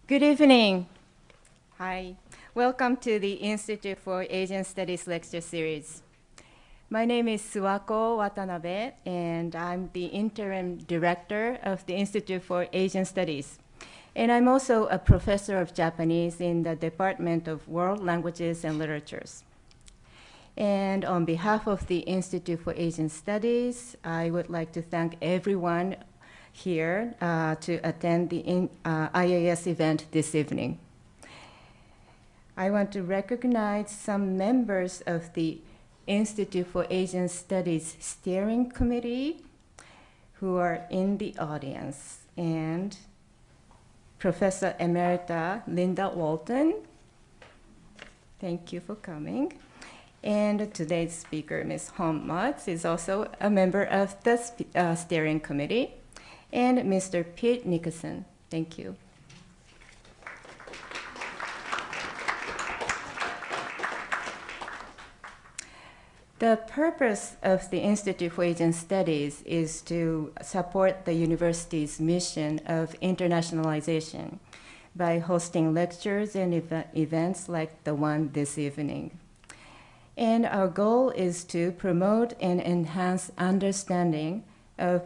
Good evening. Hi. Welcome to the Institute for Asian Studies lecture series. My name is Suwako Watanabe, and I'm the interim director of the Institute for Asian Studies. And I'm also a professor of Japanese in the Department of World Languages and Literatures. And on behalf of the Institute for Asian Studies, I would like to thank everyone here to attend the IAS event this evening. I want to recognize some members of the Institute for Asian Studies Steering Committee who are in the audience, and Professor Emerita Linda Walton. Thank you for coming. And today's speaker, Ms. Mautz, is also a member of the steering committee, and Mr. Pete Nicholson. Thank you. The purpose of the Institute for Asian Studies is to support the university's mission of internationalization by hosting lectures and events like the one this evening. And our goal is to promote and enhance understanding of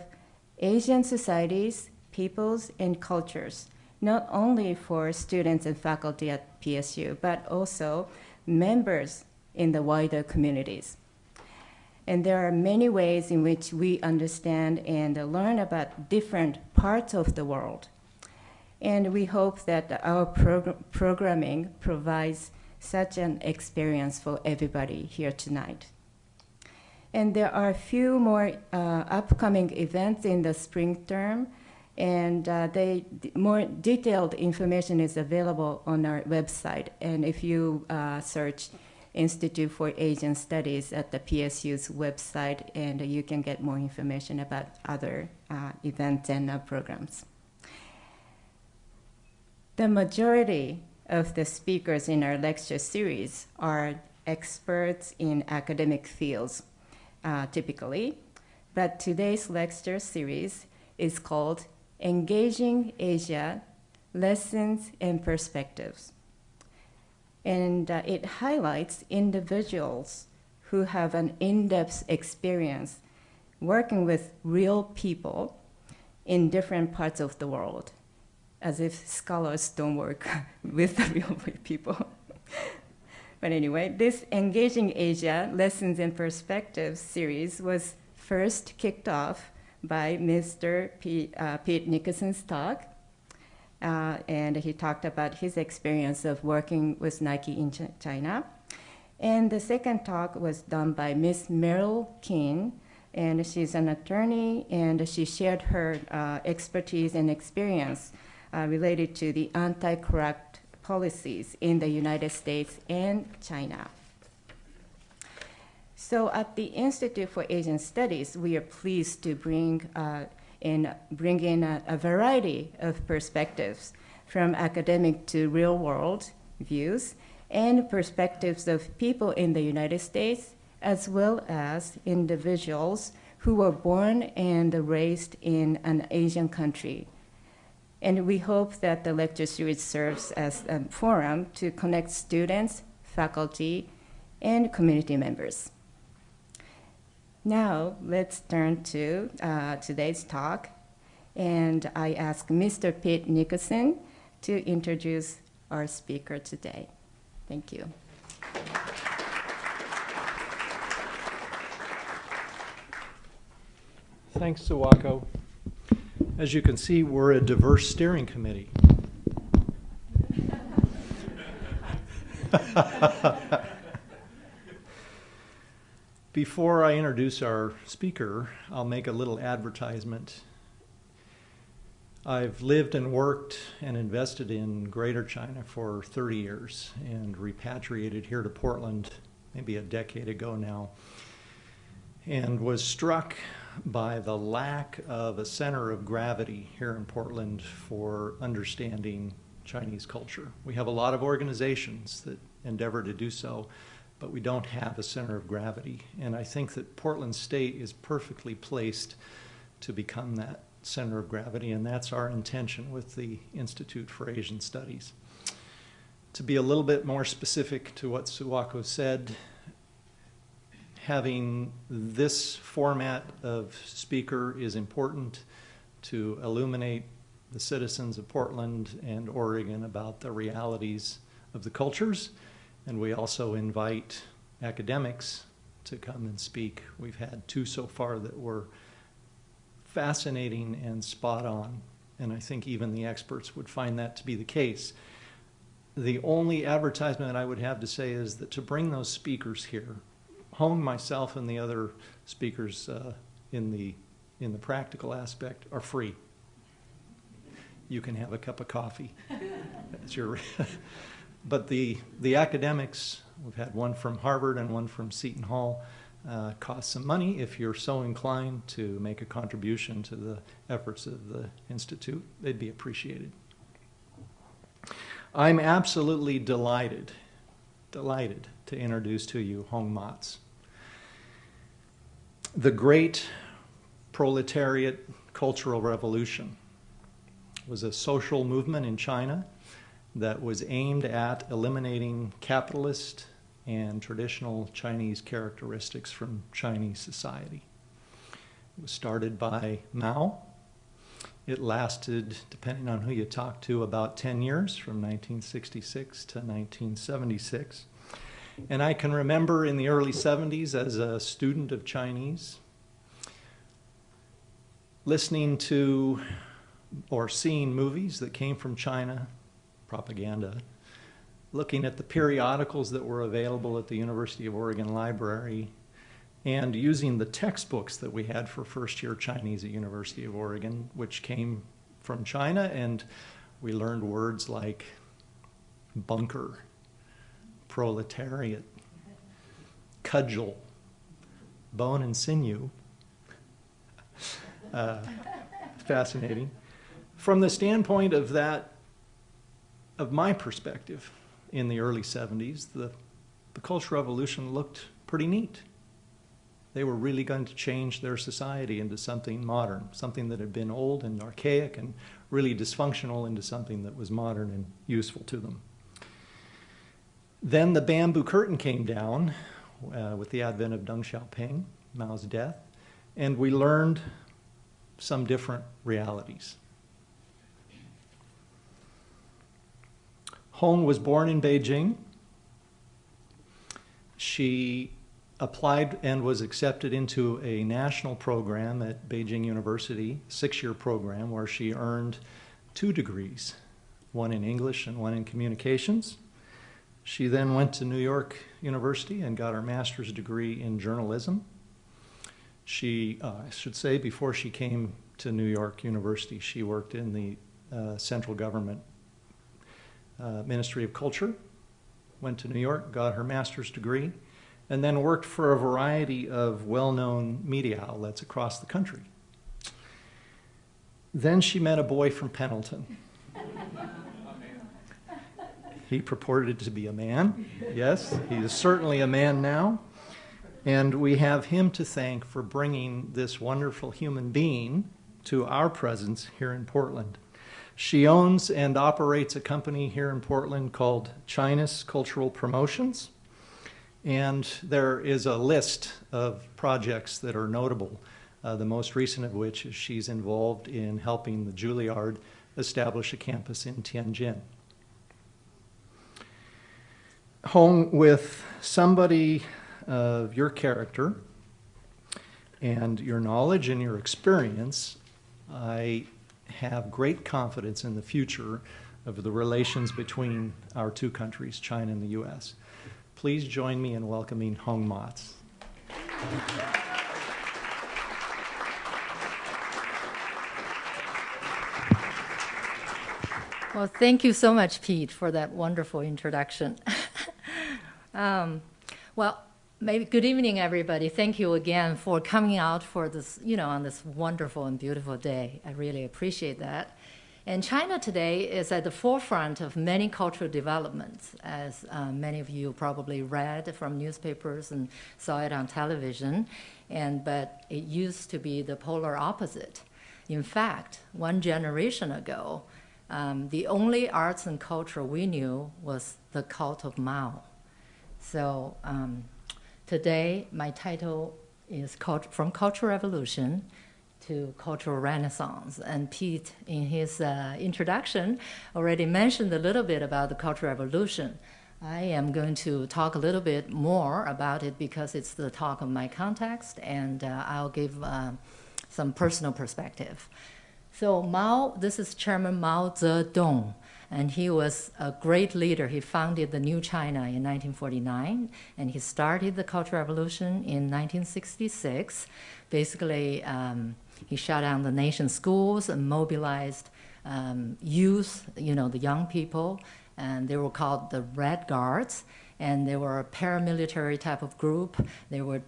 Asian societies, peoples, and cultures, not only for students and faculty at PSU, but also members in the wider communities. And there are many ways in which we understand and learn about different parts of the world. And we hope that our programming provides such an experience for everybody here tonight. And there are a few more upcoming events in the spring term, and more detailed information is available on our website. And if you search Institute for Asian Studies at the PSU's website, and you can get more information about other events and programs. The majority of the speakers in our lecture series are experts in academic fields, typically, but today's lecture series is called Engaging Asia, Lessons and Perspectives. And it highlights individuals who have an in-depth experience working with real people in different parts of the world, as if scholars don't work with the real people. But anyway, this Engaging Asia, Lessons and Perspectives series was first kicked off by Mr. Pete Nicholson's talk. And he talked about his experience of working with Nike in China. And the second talk was done by Miss Meryl Keane, and she's an attorney, and she shared her expertise and experience related to the anti-corrupt policies in the United States and China. So at the Institute for Asian Studies, we are pleased to bring in a variety of perspectives, from academic to real-world views, and perspectives of people in the United States, as well as individuals who were born and raised in an Asian country. And we hope that the lecture series serves as a forum to connect students, faculty, and community members. Now, let's turn to today's talk, and I ask Mr. Pete Nicholson to introduce our speaker today. Thank you. Thanks, Suwako. As you can see, we're a diverse steering committee. Before I introduce our speaker, I'll make a little advertisement. I've lived and worked and invested in Greater China for 30 years and repatriated here to Portland maybe a decade ago now, and was struck by the lack of a center of gravity here in Portland for understanding Chinese culture. We have a lot of organizations that endeavor to do so, but we don't have a center of gravity. And I think that Portland State is perfectly placed to become that center of gravity, and that's our intention with the Institute for Asian Studies. To be a little bit more specific to what Suwako said, having this format of speaker is important to illuminate the citizens of Portland and Oregon about the realities of the cultures, and we also invite academics to come and speak. We've had 2 so far that were fascinating and spot on, and I think even the experts would find that to be the case. The only advertisement I would have to say is that to bring those speakers here, Hong, myself, and the other speakers in the practical aspect are free. You can have a cup of coffee. That's your but the academics, we've had one from Harvard and one from Seton Hall, cost some money. If you're so inclined to make a contribution to the efforts of the Institute, they'd be appreciated. I'm absolutely delighted to introduce to you Hong Mautz. The great proletariat cultural revolution was a social movement in China that was aimed at eliminating capitalist and traditional Chinese characteristics from Chinese society. It was started by Mao. It lasted, depending on who you talk to, about 10 years, from 1966 to 1976. And I can remember in the early 70s as a student of Chinese, listening to or seeing movies that came from China, propaganda, looking at the periodicals that were available at the University of Oregon Library, and using the textbooks that we had for first-year Chinese at University of Oregon, which came from China, and we learned words like bunker, proletariat, cudgel, bone and sinew. Fascinating. From the standpoint of that, of my perspective in the early 70s, the Cultural Revolution looked pretty neat. They were really going to change their society into something modern, something that had been old and archaic and really dysfunctional into something that was modern and useful to them. Then the bamboo curtain came down with the advent of Deng Xiaoping, Mao's death, and we learned some different realities. Hong was born in Beijing. She applied and was accepted into a national program at Beijing University, 6-year program, where she earned 2 degrees, one in English and one in communications. She then went to New York University and got her master's degree in journalism. She, I should say, before she came to New York University, she worked in the central government Ministry of Culture, went to New York, got her master's degree, and then worked for a variety of well-known media outlets across the country. Then she met a boy from Pendleton. He purported to be a man. Yes, he is certainly a man now. And we have him to thank for bringing this wonderful human being to our presence here in Portland. She owns and operates a company here in Portland called Chinus Cultural Promotions. And there is a list of projects that are notable, the most recent of which is she's involved in helping the Juilliard establish a campus in Tianjin. Hong, with somebody of your character and your knowledge and your experience, I have great confidence in the future of the relations between our 2 countries, China and the U.S. Please join me in welcoming Hong Mautz. Well, thank you so much, Pete, for that wonderful introduction. Well, maybe good evening, everybody. Thank you again for coming out for this, on this wonderful and beautiful day. I really appreciate that. And China today is at the forefront of many cultural developments, as many of you probably read from newspapers and saw it on television. But it used to be the polar opposite. In fact, one generation ago, the only arts and culture we knew was the cult of Mao. So today, my title is From Cultural Revolution to Cultural Renaissance. And Pete, in his introduction, already mentioned a little bit about the Cultural Revolution. I am going to talk a little bit more about it because it's the talk of my context, and I'll give some personal perspective. So Mao, this is Chairman Mao Zedong, and he was a great leader. He founded the New China in 1949, and he started the Cultural Revolution in 1966. Basically, he shut down the nation's schools and mobilized youth, the young people, and they were called the Red Guards, and they were a paramilitary type of group. They were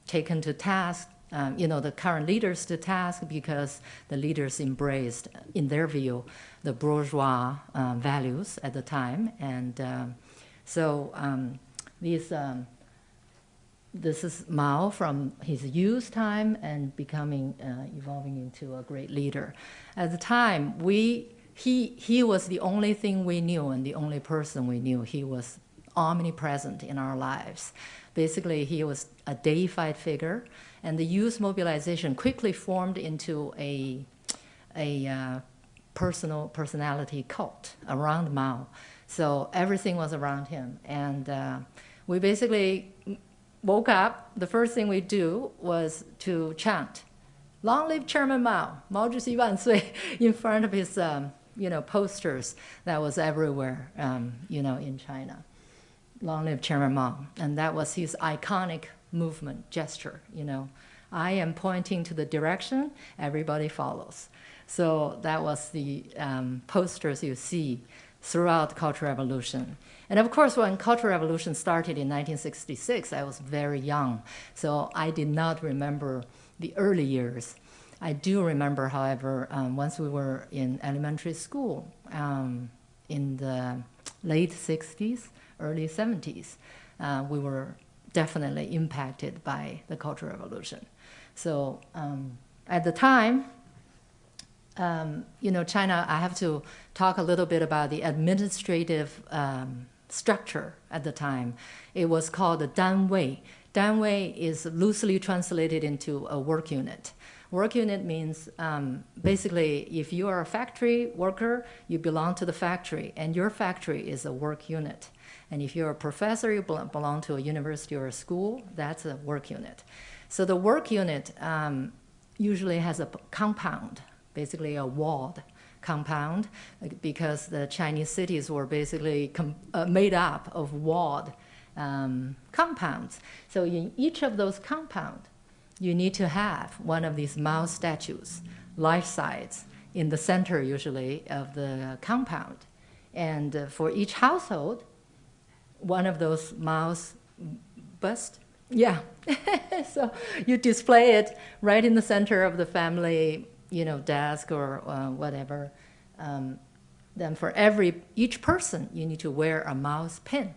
taken to task, the current leaders to task, because the leaders embraced, in their view, the bourgeois values at the time. And this is Mao from his youth time and evolving into a great leader. At the time, he was the only thing we knew and the only person we knew. He was omnipresent in our lives. Basically, he was a deified figure, and the youth mobilization quickly formed into a personality cult around Mao. So everything was around him. And we basically woke up, the first thing we do was to chant, "Long live Chairman Mao, Mao Zedong万岁," in front of his posters that was everywhere, in China. Long live Chairman Mao. And that was his iconic movement gesture, I am pointing to the direction, everybody follows. So that was the posters you see throughout the Cultural Revolution. And of course, when Cultural Revolution started in 1966, I was very young, so I did not remember the early years. I do remember, however, once we were in elementary school in the late 60s, early 70s, we were definitely impacted by the Cultural Revolution. So at the time, China, I have to talk a little bit about the administrative structure at the time. It was called the danwei. Danwei is loosely translated into a work unit. Work unit means basically if you are a factory worker, you belong to the factory, and your factory is a work unit. And if you're a professor, you belong to a university or a school, that's a work unit. So the work unit usually has a compound, basically a walled compound, because the Chinese cities were basically made up of walled compounds. So in each of those compounds, you need to have one of these Mao statues, life-size, in the center usually of the compound. And for each household, one of those Mao's bust. Yeah. So you display it right in the center of the family, desk or whatever. Then for each person, you need to wear a Mao's pin.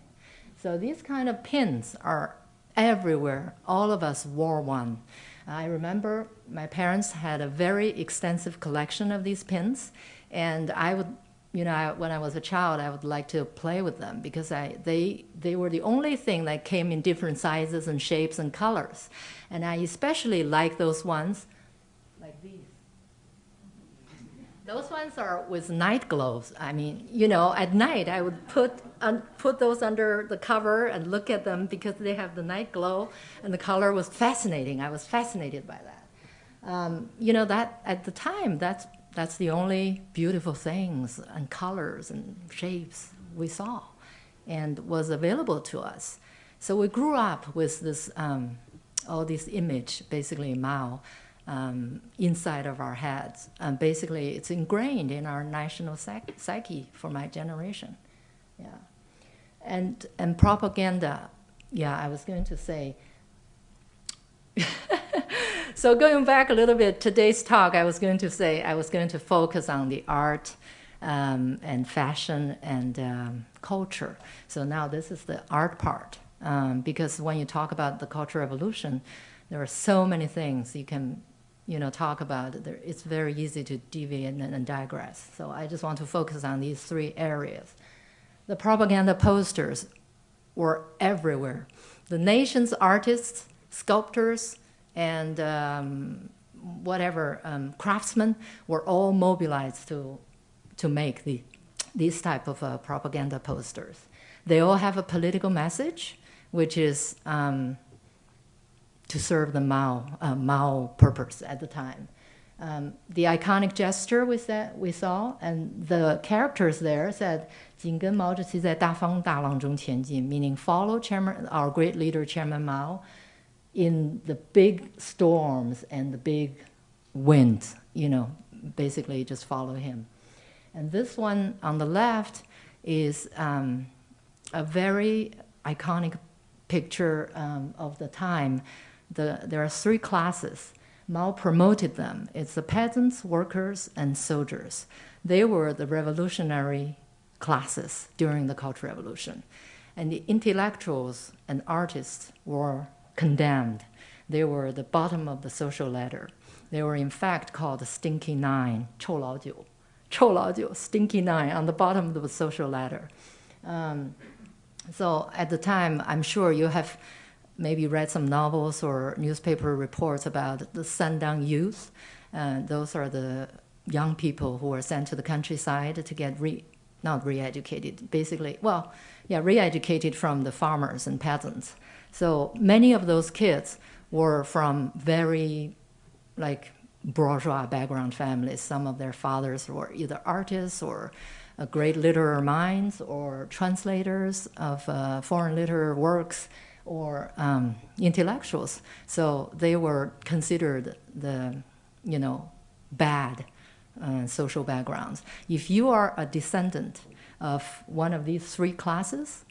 So these kind of pins are everywhere. All of us wore one. I remember my parents had a very extensive collection of these pins, and I would, when I was a child, I would like to play with them because they were the only thing that came in different sizes and shapes and colors. And I especially like those ones like these. Those ones are with night glows. I mean, at night I would put those under the cover and look at them because they have the night glow, and the color was fascinating. I was fascinated by that. That at the time, that's the only beautiful things and colors and shapes we saw and was available to us. So we grew up with this, all this image, basically Mao, inside of our heads. Basically, it's ingrained in our national psyche for my generation. Yeah. And propaganda, yeah, I was going to say. So going back a little bit, today's talk, I was going to focus on the art and fashion and culture. So now this is the art part, because when you talk about the Cultural Revolution, there are so many things you can talk about it, it's very easy to deviate and digress. So I just want to focus on these three areas. The propaganda posters were everywhere. The nation's artists, sculptors, and craftsmen were all mobilized to make these type of propaganda posters. They all have a political message, which is to serve the Mao purpose at the time. The iconic gesture we saw, and the characters there said, 紧跟毛主席在大风大浪中前进, meaning follow our great leader, Chairman Mao, in the big storms and the big winds, basically just follow him. And this one on the left is a very iconic picture of the time. There are three classes. Mao promoted them. It's the peasants, workers, and soldiers. They were the revolutionary classes during the Cultural Revolution. And the intellectuals and artists were condemned. They were the bottom of the social ladder. They were in fact called the Stinky Nine, 臭老九, 臭老九, Stinky Nine, on the bottom of the social ladder. So at the time, I'm sure you have maybe read some novels or newspaper reports about the Sandang youth. Those are the young people who were sent to the countryside to get not re-educated, basically, re-educated from the farmers and peasants. So many of those kids were from very bourgeois background families. Some of their fathers were either artists or great literary minds or translators of foreign literary works or intellectuals. So they were considered the, bad social backgrounds. If you are a descendant of one of these three classes,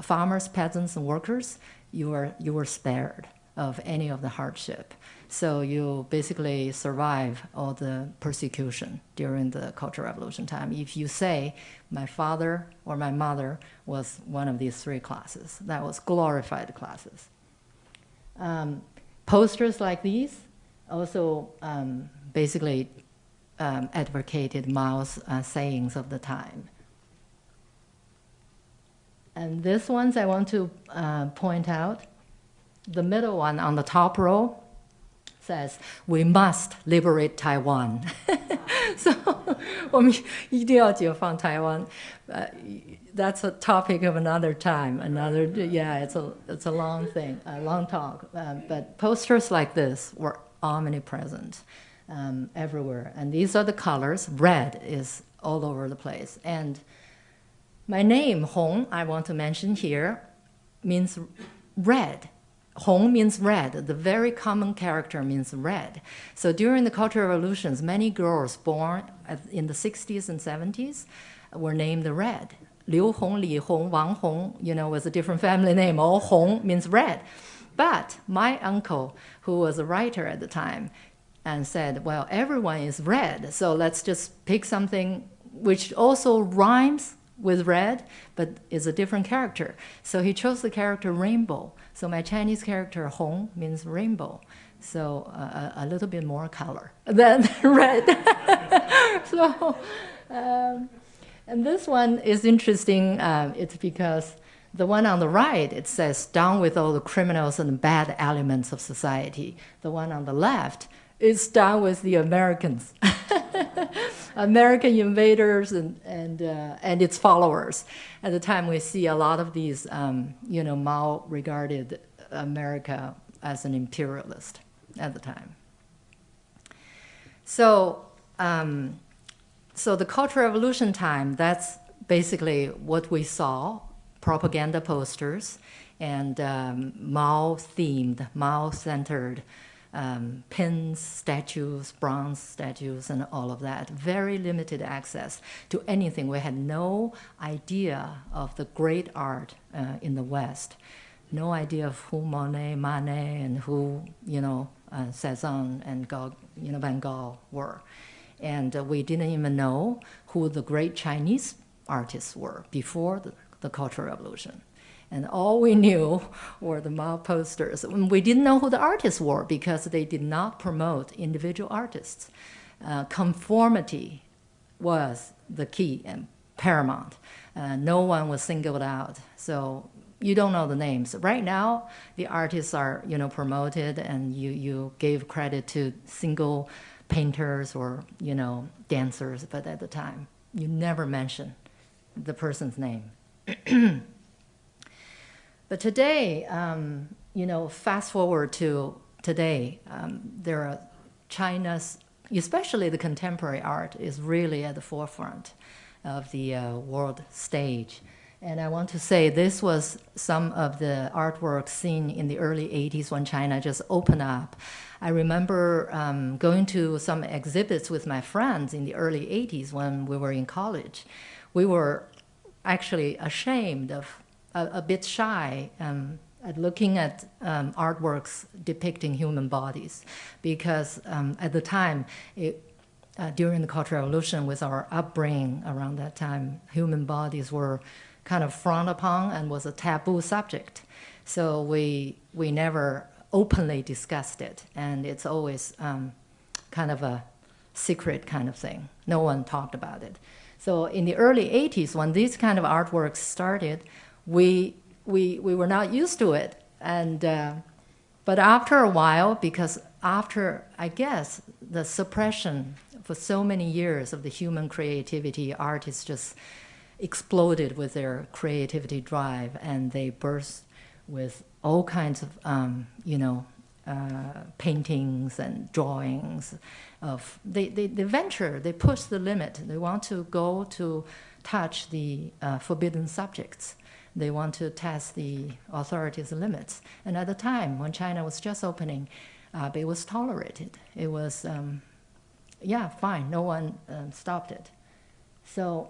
farmers, peasants, and workers, you were spared of any of the hardship. So you basically survive all the persecution during the Cultural Revolution time. If you say, my father or my mother was one of these three classes, that was glorified classes. Posters like these also basically advocated Mao's sayings of the time. And these ones I want to point out. The middle one on the top row says, we must liberate Taiwan. So, 我们一定要解放台湾. That's a topic of another time. It's a long thing, a long talk. But posters like this were omnipresent everywhere. And these are the colors. Red is all over the place. And my name, Hong, I want to mention here, means red. Hong means red. The very common character means red. So during the Cultural Revolutions, many girls born in the 60s and 70s were named red. Liu Hong, Li Hong, Wang Hong, was a different family name. All Hong means red. But my uncle, who was a writer at the time, and said, well, everyone is red, so let's just pick something which also rhymes with red, but is a different character. So he chose the character rainbow. So my Chinese character Hong means rainbow. So a little bit more color than red. So, and this one is interesting. It's because the one on the right, it says, down with all the criminals and bad elements of society. The one on the left is down with the Americans. American invaders and its followers. At the time, we see a lot of these, Mao regarded America as an imperialist at the time. So, so the Cultural Revolution time, that's basically what we saw, propaganda posters and Mao-themed, Mao-centered pins, statues, bronze statues, and all of that. Very limited access to anything. We had no idea of the great art in the West. No idea of who Monet, Manet, and who, Cezanne and Van Gogh were. And we didn't even know who the great Chinese artists were before the Cultural Revolution. And all we knew were the Mao posters. We didn't know who the artists were because they did not promote individual artists. Conformity was the key and paramount. No one was singled out. So you don't know the names. Right now, the artists are, promoted, and you gave credit to single painters or, dancers. But at the time, you never mention the person's name. But today, fast forward to today, there are China's, especially the contemporary art, is really at the forefront of the world stage. And I want to say this was some of the artwork seen in the early 80s when China just opened up. I remember going to some exhibits with my friends in the early 80s when we were in college. We were actually ashamed of, a bit shy at looking at artworks depicting human bodies, because at the time, during the Cultural Revolution, with our upbringing around that time, human bodies were kind of frowned upon and was a taboo subject. So we never openly discussed it, and it's always kind of a secret kind of thing. No one talked about it. So in the early 80s, when these kind of artworks started, we were not used to it. And but after a while, because after, I guess, the suppression for so many years of the human creativity, artists just exploded with their creativity drive, and they burst with all kinds of, paintings and drawings. They venture, they push the limit. They want to go to touch the forbidden subjects. They want to test the authorities' limits. And at the time, when China was just opening, it was tolerated. It was, fine. No one stopped it. So,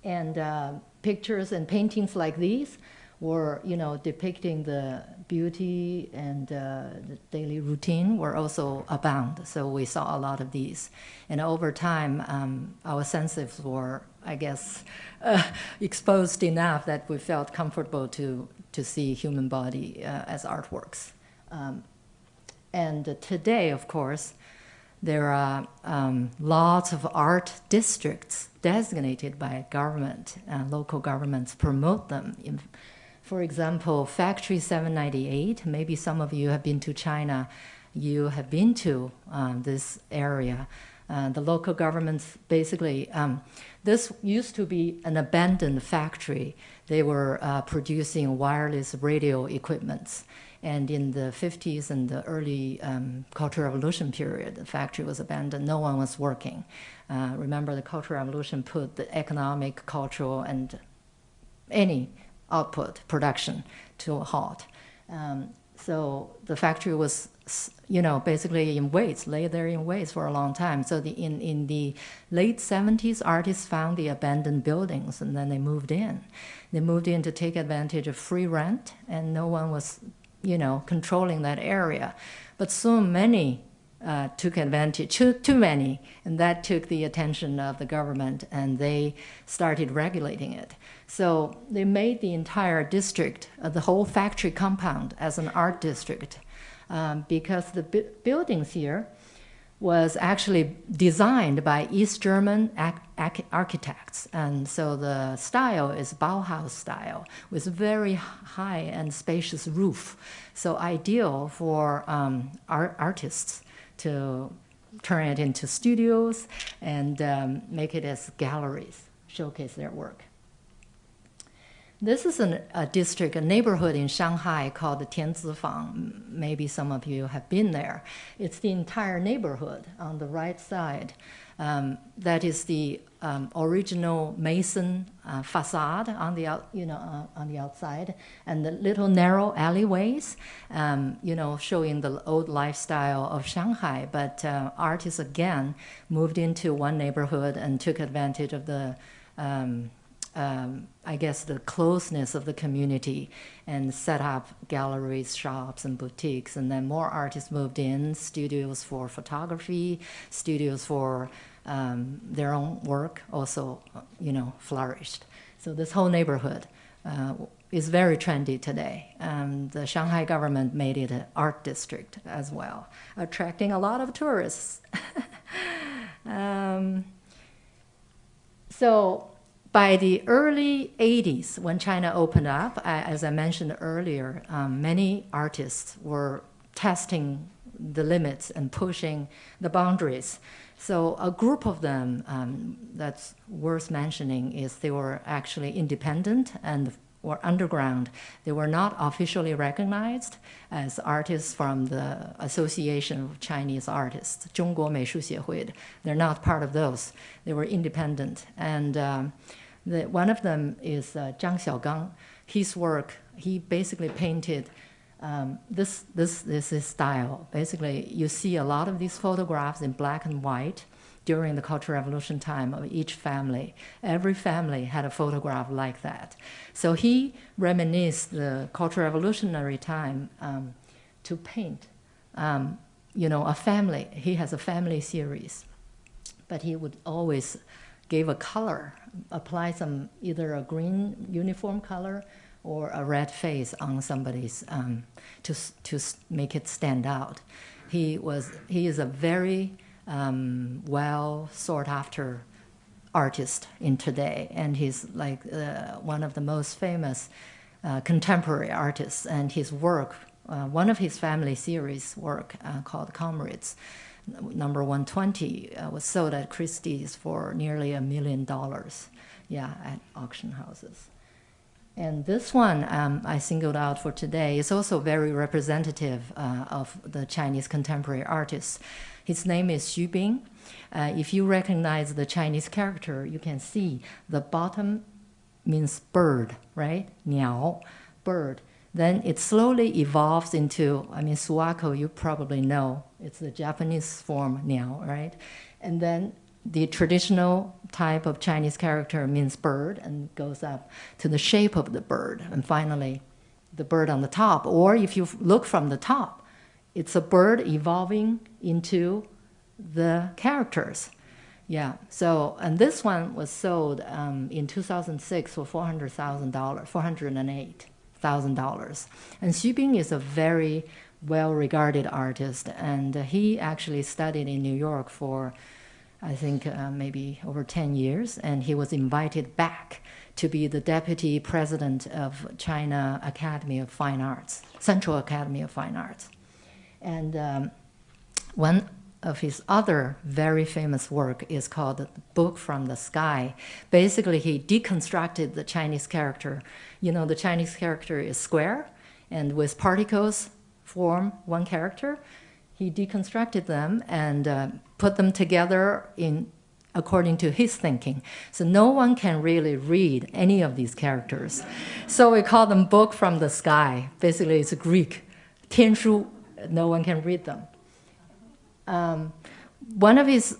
and pictures and paintings like these were, depicting the beauty and the daily routine were also abound. So we saw a lot of these. And over time, our senses were, I guess, exposed enough that we felt comfortable to see human body as artworks. And today, of course, there are lots of art districts designated by government, local governments promote them. For example, Factory 798, maybe some of you have been to China, you have been to this area. The local governments basically, this used to be an abandoned factory. They were producing wireless radio equipments. And in the 50s and the early Cultural Revolution period, the factory was abandoned. No one was working. Remember, the Cultural Revolution put the economic, cultural, and any output, production, to a halt. So the factory was, basically in waste, lay there in waste for a long time. So in the late 70s, artists found the abandoned buildings, and then they moved in. They moved in to take advantage of free rent, and no one was, controlling that area. But soon many took advantage, too many, and that took the attention of the government, and they started regulating it. So they made the entire district, the whole factory compound, as an art district, because the buildings here was actually designed by East German architects. And so the style is Bauhaus style with very high and spacious roof. So ideal for artists to turn it into studios and make it as galleries, showcase their work. This is a district, a neighborhood in Shanghai called the Tianzifang. Maybe some of you have been there. It's the entire neighborhood on the right side. That is the original mason facade on the outside, and the little narrow alleyways, showing the old lifestyle of Shanghai. But artists again moved into one neighborhood and took advantage of the I guess the closeness of the community and set up galleries, shops, and boutiques. And then more artists moved in, studios for photography, studios for their own work also, flourished. So this whole neighborhood is very trendy today. The Shanghai government made it an art district as well, attracting a lot of tourists. So by the early 80s, when China opened up, as I mentioned earlier, many artists were testing the limits and pushing the boundaries. So a group of them that's worth mentioning is they were actually independent and were underground. They were not officially recognized as artists from the Association of Chinese Artists, 中国美术协会. They're not part of those. They were independent. And one of them is Zhang Xiaogang. His work, he basically painted, this is his style. Basically, you see a lot of these photographs in black and white during the Cultural Revolution time of each family. Every family had a photograph like that. So he reminisced the Cultural Revolutionary time to paint, a family. He has a family series, but he would always give a color, apply some either a green uniform color or a red face on somebody's to make it stand out. He is a very well sought after artist in today, and he's like one of the most famous contemporary artists. And his work, one of his family series work called Comrades, number 120, was sold at Christie's for nearly $1 million, at auction houses. And this one I singled out for today is also very representative of the Chinese contemporary artists. His name is Xu Bing. If you recognize the Chinese character, you can see the bottom means bird, right? 鸟, bird. Then it slowly evolves into, suwako, you probably know. It's the Japanese form 鸟, right? And then the traditional type of Chinese character means bird and goes up to the shape of the bird. And finally, the bird on the top. Or if you look from the top, it's a bird evolving into the characters. Yeah, so, and this one was sold in 2006 for $408,000. And Xu Bing is a very well-regarded artist, and he actually studied in New York for, I think, maybe over 10 years, and he was invited back to be the deputy president of China Academy of Fine Arts, Central Academy of Fine Arts. And one of his other very famous work is called The Book from the Sky. Basically, he deconstructed the Chinese character. The Chinese character is square, and with particles form one character. He deconstructed them and put them together according to his thinking. So no one can really read any of these characters. So we call them Book from the Sky. Basically, it's Greek. 天书, no one can read them. One of his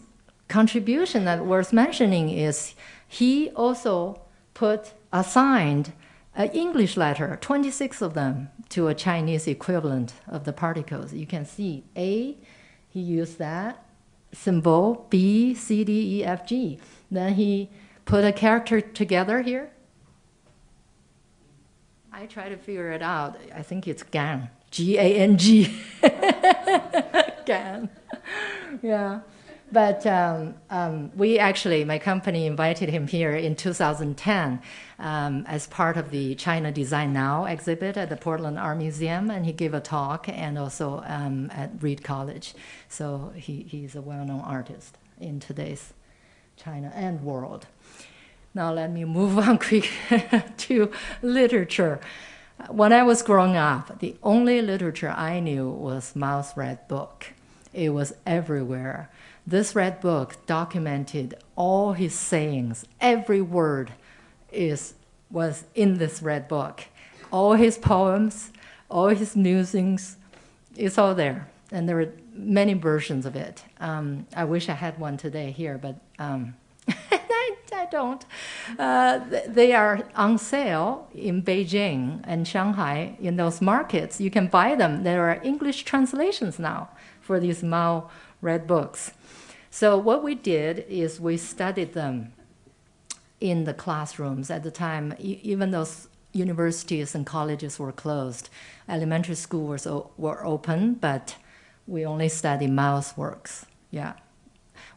contribution that worth mentioning is he also assigned an English letter, 26 of them, to a Chinese equivalent of the particles. You can see A, he used that symbol, B, C, D, E, F, G. Then he put a character together here. I try to figure it out. I think it's Gang, G-A-N-G. Gang. Yeah. But we actually, my company invited him here in 2010 as part of the China Design Now exhibit at the Portland Art Museum, and he gave a talk and also at Reed College. So he's a well-known artist in today's China and world. Now let me move on quick to literature. When I was growing up, the only literature I knew was Mao's Red Book. It was everywhere. This red book documented all his sayings. Every word was in this red book. All his poems, all his musings, it's all there. And there were many versions of it. I wish I had one today here, but I don't. They are on sale in Beijing and Shanghai in those markets. You can buy them. There are English translations now for these Mao red books. So what we did is we studied them in the classrooms at the time. Even those universities and colleges were closed. Elementary schools were open, but we only studied Mao's works. Yeah.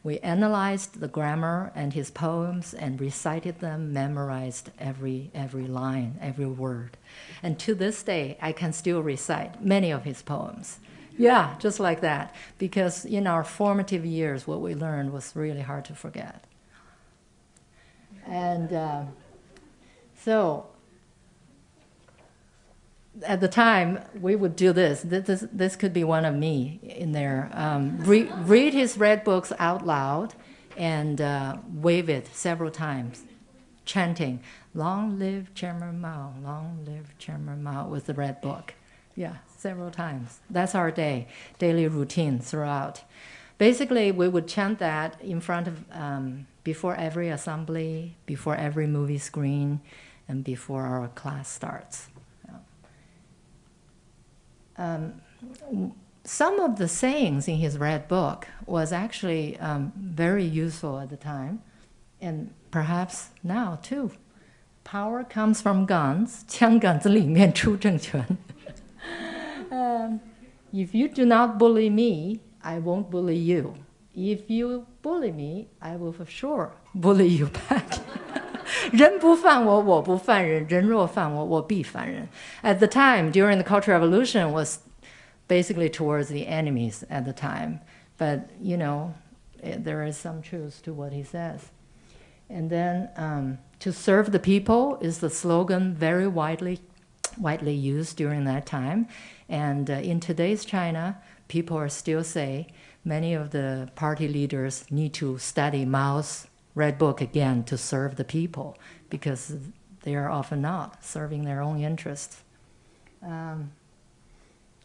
We analyzed the grammar and his poems and recited them, memorized every line, every word. And to this day, I can still recite many of his poems. Yeah, just like that. Because in our formative years, what we learned was really hard to forget. And so at the time, we would do this. This could be one of me in there. Read his red books out loud and wave it several times, chanting, "Long live Chairman Mao, long live Chairman Mao," with the red book. Yeah, several times. That's our daily routine throughout. Basically, we would chant that in front of, before every assembly, before every movie screen, and before our class starts. Some of the sayings in his red book was actually very useful at the time, and perhaps now too. Power comes from guns, 枪杆子里面出政权. If you do not bully me, I won't bully you. If you bully me, I will for sure bully you back. 人不犯我，我不犯人；人若犯我，我必犯人. At the time, during the Cultural Revolution, was basically towards the enemies at the time. But, you know, there is some truth to what he says. And then, to serve the people is the slogan very widely used during that time. And in today's China, people are still say many of the party leaders need to study Mao's Red Book again to serve the people, because they are often not serving their own interests.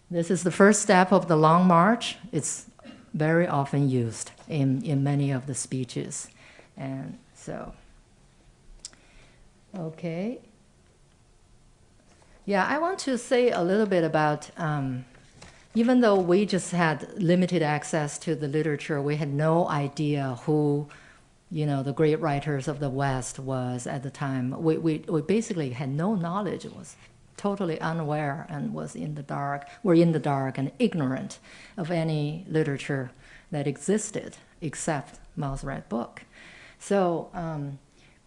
This is the first step of the Long March. It's very often used in many of the speeches. And so, okay. Yeah, I want to say a little bit about, even though we just had limited access to the literature, we had no idea who, you know, the great writers of the West was at the time. We basically had no knowledge. It was totally unaware and was in the dark. We're in the dark and ignorant of any literature that existed except Mao's Red Book. So,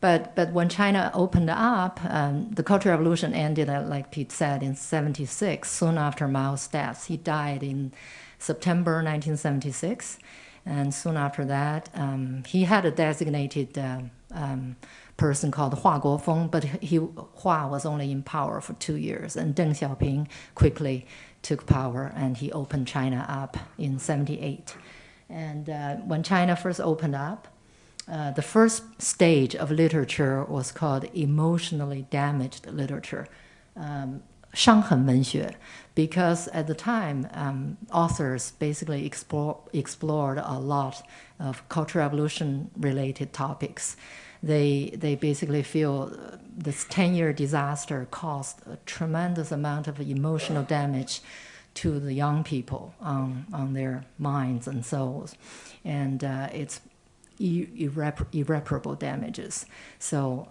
but when China opened up, the Cultural Revolution ended, like Pete said, in '76, soon after Mao's death. He died in September 1976. And soon after that, he had a designated person called Hua Guofeng, but Hua was only in power for 2 years. And Deng Xiaoping quickly took power, and he opened China up in '78. And when China first opened up, the first stage of literature was called emotionally damaged literature. 伤痕文学, because at the time, authors basically explored a lot of Cultural Revolution-related topics. They basically feel this 10-year disaster caused a tremendous amount of emotional damage to the young people on their minds and souls, and it's irreparable damages. So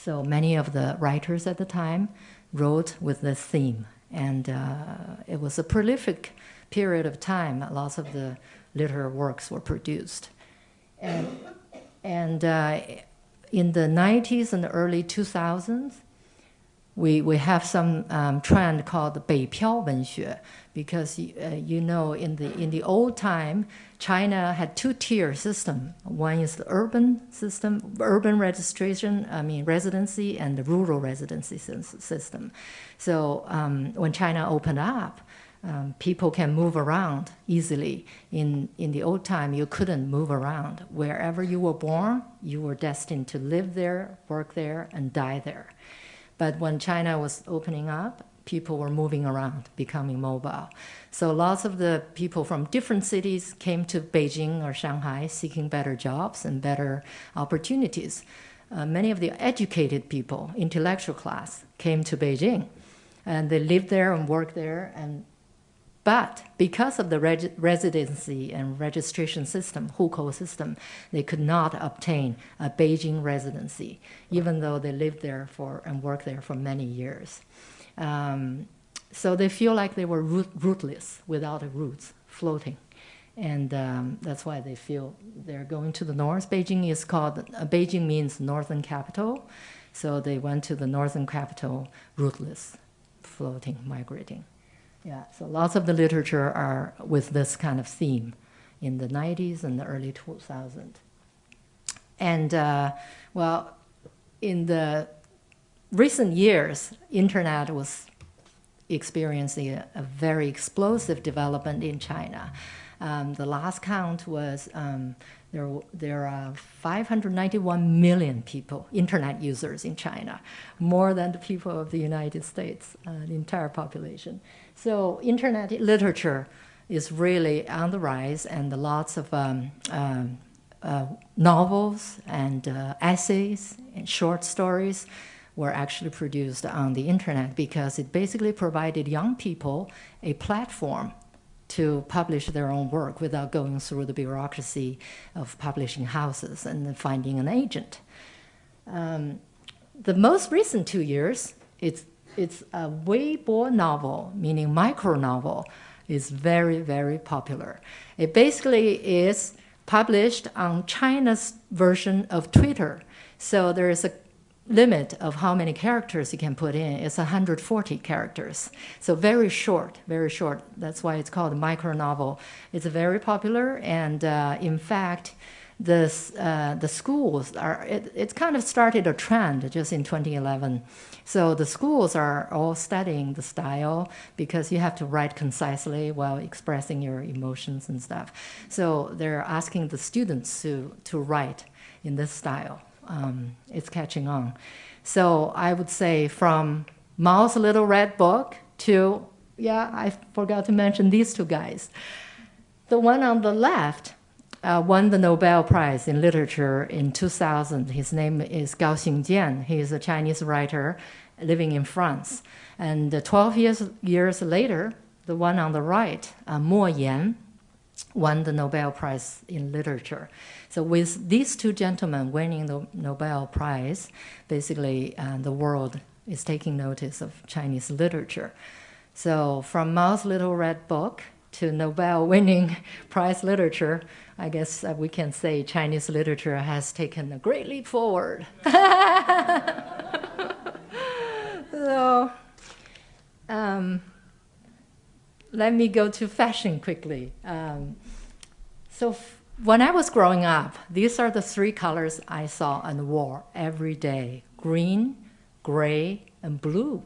many of the writers at the time wrote with this theme, and it was a prolific period of time. Lots of the literary works were produced, and in the 90s and the early 2000s, we have some trend called the 北漂文学, because you know, in the old time, China had two-tier system. One is the urban system, urban registration, residency, and the rural residency system. So when China opened up, people can move around easily. In the old time, you couldn't move around. Wherever you were born, you were destined to live there, work there, and die there. But when China was opening up, people were moving around, becoming mobile. So lots of the people from different cities came to Beijing or Shanghai seeking better jobs and better opportunities. Many of the educated people, intellectual class, came to Beijing, and they lived there and worked there, and But because of the residency and registration system, hukou system, they could not obtain a Beijing residency, even though they lived there and worked there for many years. So they feel like they were rootless, without roots, floating. And that's why they feel they're going to the north. Beijing means northern capital. So they went to the northern capital, rootless, floating, migrating. Yeah, so lots of the literature are with this kind of theme in the 90s and the early 2000s. And, well, in the recent years, internet was experiencing a very explosive development in China. The last count was there are 591 million people, internet users in China, more than the people of the United States, the entire population. So internet literature is really on the rise, and lots of novels and essays and short stories were actually produced on the internet because it basically provided young people a platform to publish their own work without going through the bureaucracy of publishing houses and finding an agent. The most recent 2 years, it's a Weibo novel, meaning micro novel, is very, very popular. It basically is published on China's version of Twitter. So there is a limit of how many characters you can put in. It's 140 characters. So very short, very short. That's why it's called a micro novel. It's very popular, and in fact, the schools are, it's kind of started a trend just in 2011. So the schools are all studying the style because you have to write concisely while expressing your emotions and stuff. So they're asking the students to write in this style. It's catching on. So I would say from Mao's Little Red Book to, yeah, I forgot to mention these two guys. The one on the left won the Nobel Prize in Literature in 2000. His name is Gao Xingjian. He is a Chinese writer living in France. And 12 years later, the one on the right, Mo Yan, won the Nobel Prize in Literature. So with these two gentlemen winning the Nobel Prize, basically the world is taking notice of Chinese literature. So from Mao's Little Red Book to Nobel-winning prize literature, I guess we can say Chinese literature has taken a great leap forward. So, let me go to fashion quickly. So when I was growing up, these are the three colors I saw and wore every day: green, gray, and blue.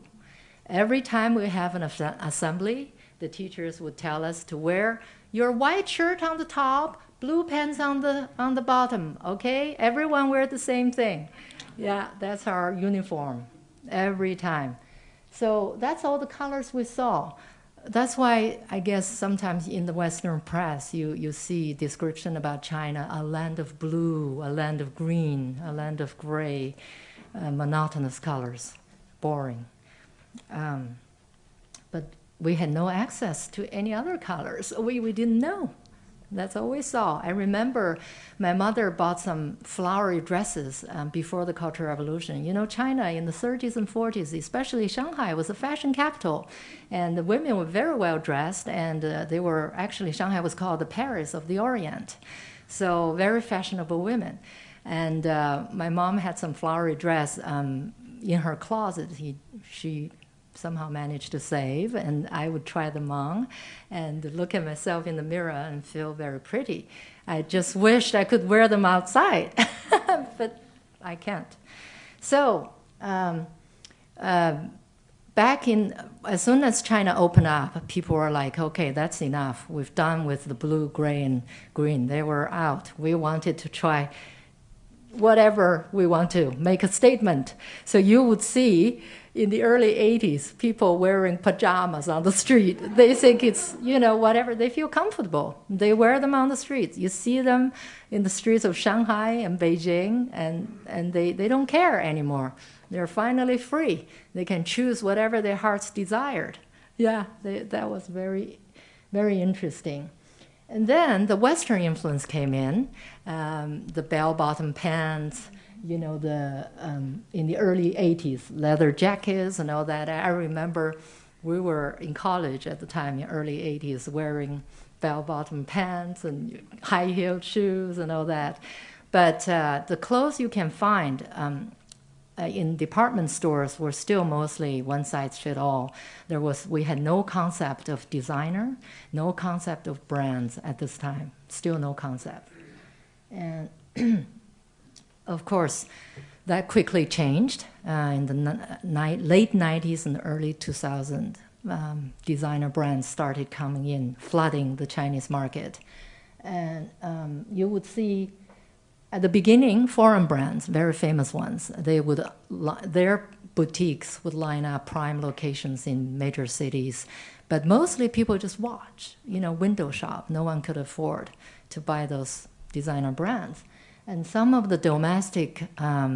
Every time we have an assembly, the teachers would tell us to wear your white shirt on the top, blue pants on the bottom, okay? Everyone wear the same thing. Yeah, that's our uniform every time. So that's all the colors we saw. That's why I guess sometimes in the Western press you see description about China, a land of blue, a land of green, a land of gray, monotonous colors, boring. But we had no access to any other colors. We didn't know. That's all we saw. I remember my mother bought some flowery dresses before the Cultural Revolution. You know, China in the 30s and 40s, especially Shanghai, was a fashion capital. And the women were very well dressed, and they were actually, Shanghai was called the Paris of the Orient. So very fashionable women. And my mom had some flowery dress in her closet. She somehow managed to save, and I would try them on and look at myself in the mirror and feel very pretty. I just wished I could wear them outside, but I can't. So back in, as soon as China opened up, people were like, okay, that's enough. We've done with the blue, gray, and green. They were out. We wanted to try whatever we want to, make a statement. So you would see in the early 80s, people wearing pajamas on the street. They think it's, you know, whatever. They feel comfortable. They wear them on the streets. You see them in the streets of Shanghai and Beijing, and they don't care anymore. They're finally free. They can choose whatever their hearts desired. Yeah, that was very, very interesting. And then the Western influence came in, the bell-bottom pants, you know, in the early 80s, leather jackets and all that. I remember we were in college at the time, in early 80s, wearing bell-bottom pants and high-heeled shoes and all that. But the clothes you can find in department stores were still mostly one-size-fit-all. We had no concept of designer, no concept of brands at this time, still no concept. And of course, that quickly changed in the late 90s and early 2000s. Designer brands started coming in, flooding the Chinese market. And you would see at the beginning, foreign brands, very famous ones, their boutiques would line up prime locations in major cities, but mostly people just watch, you know, window shop. No one could afford to buy those designer brands. And some of the domestic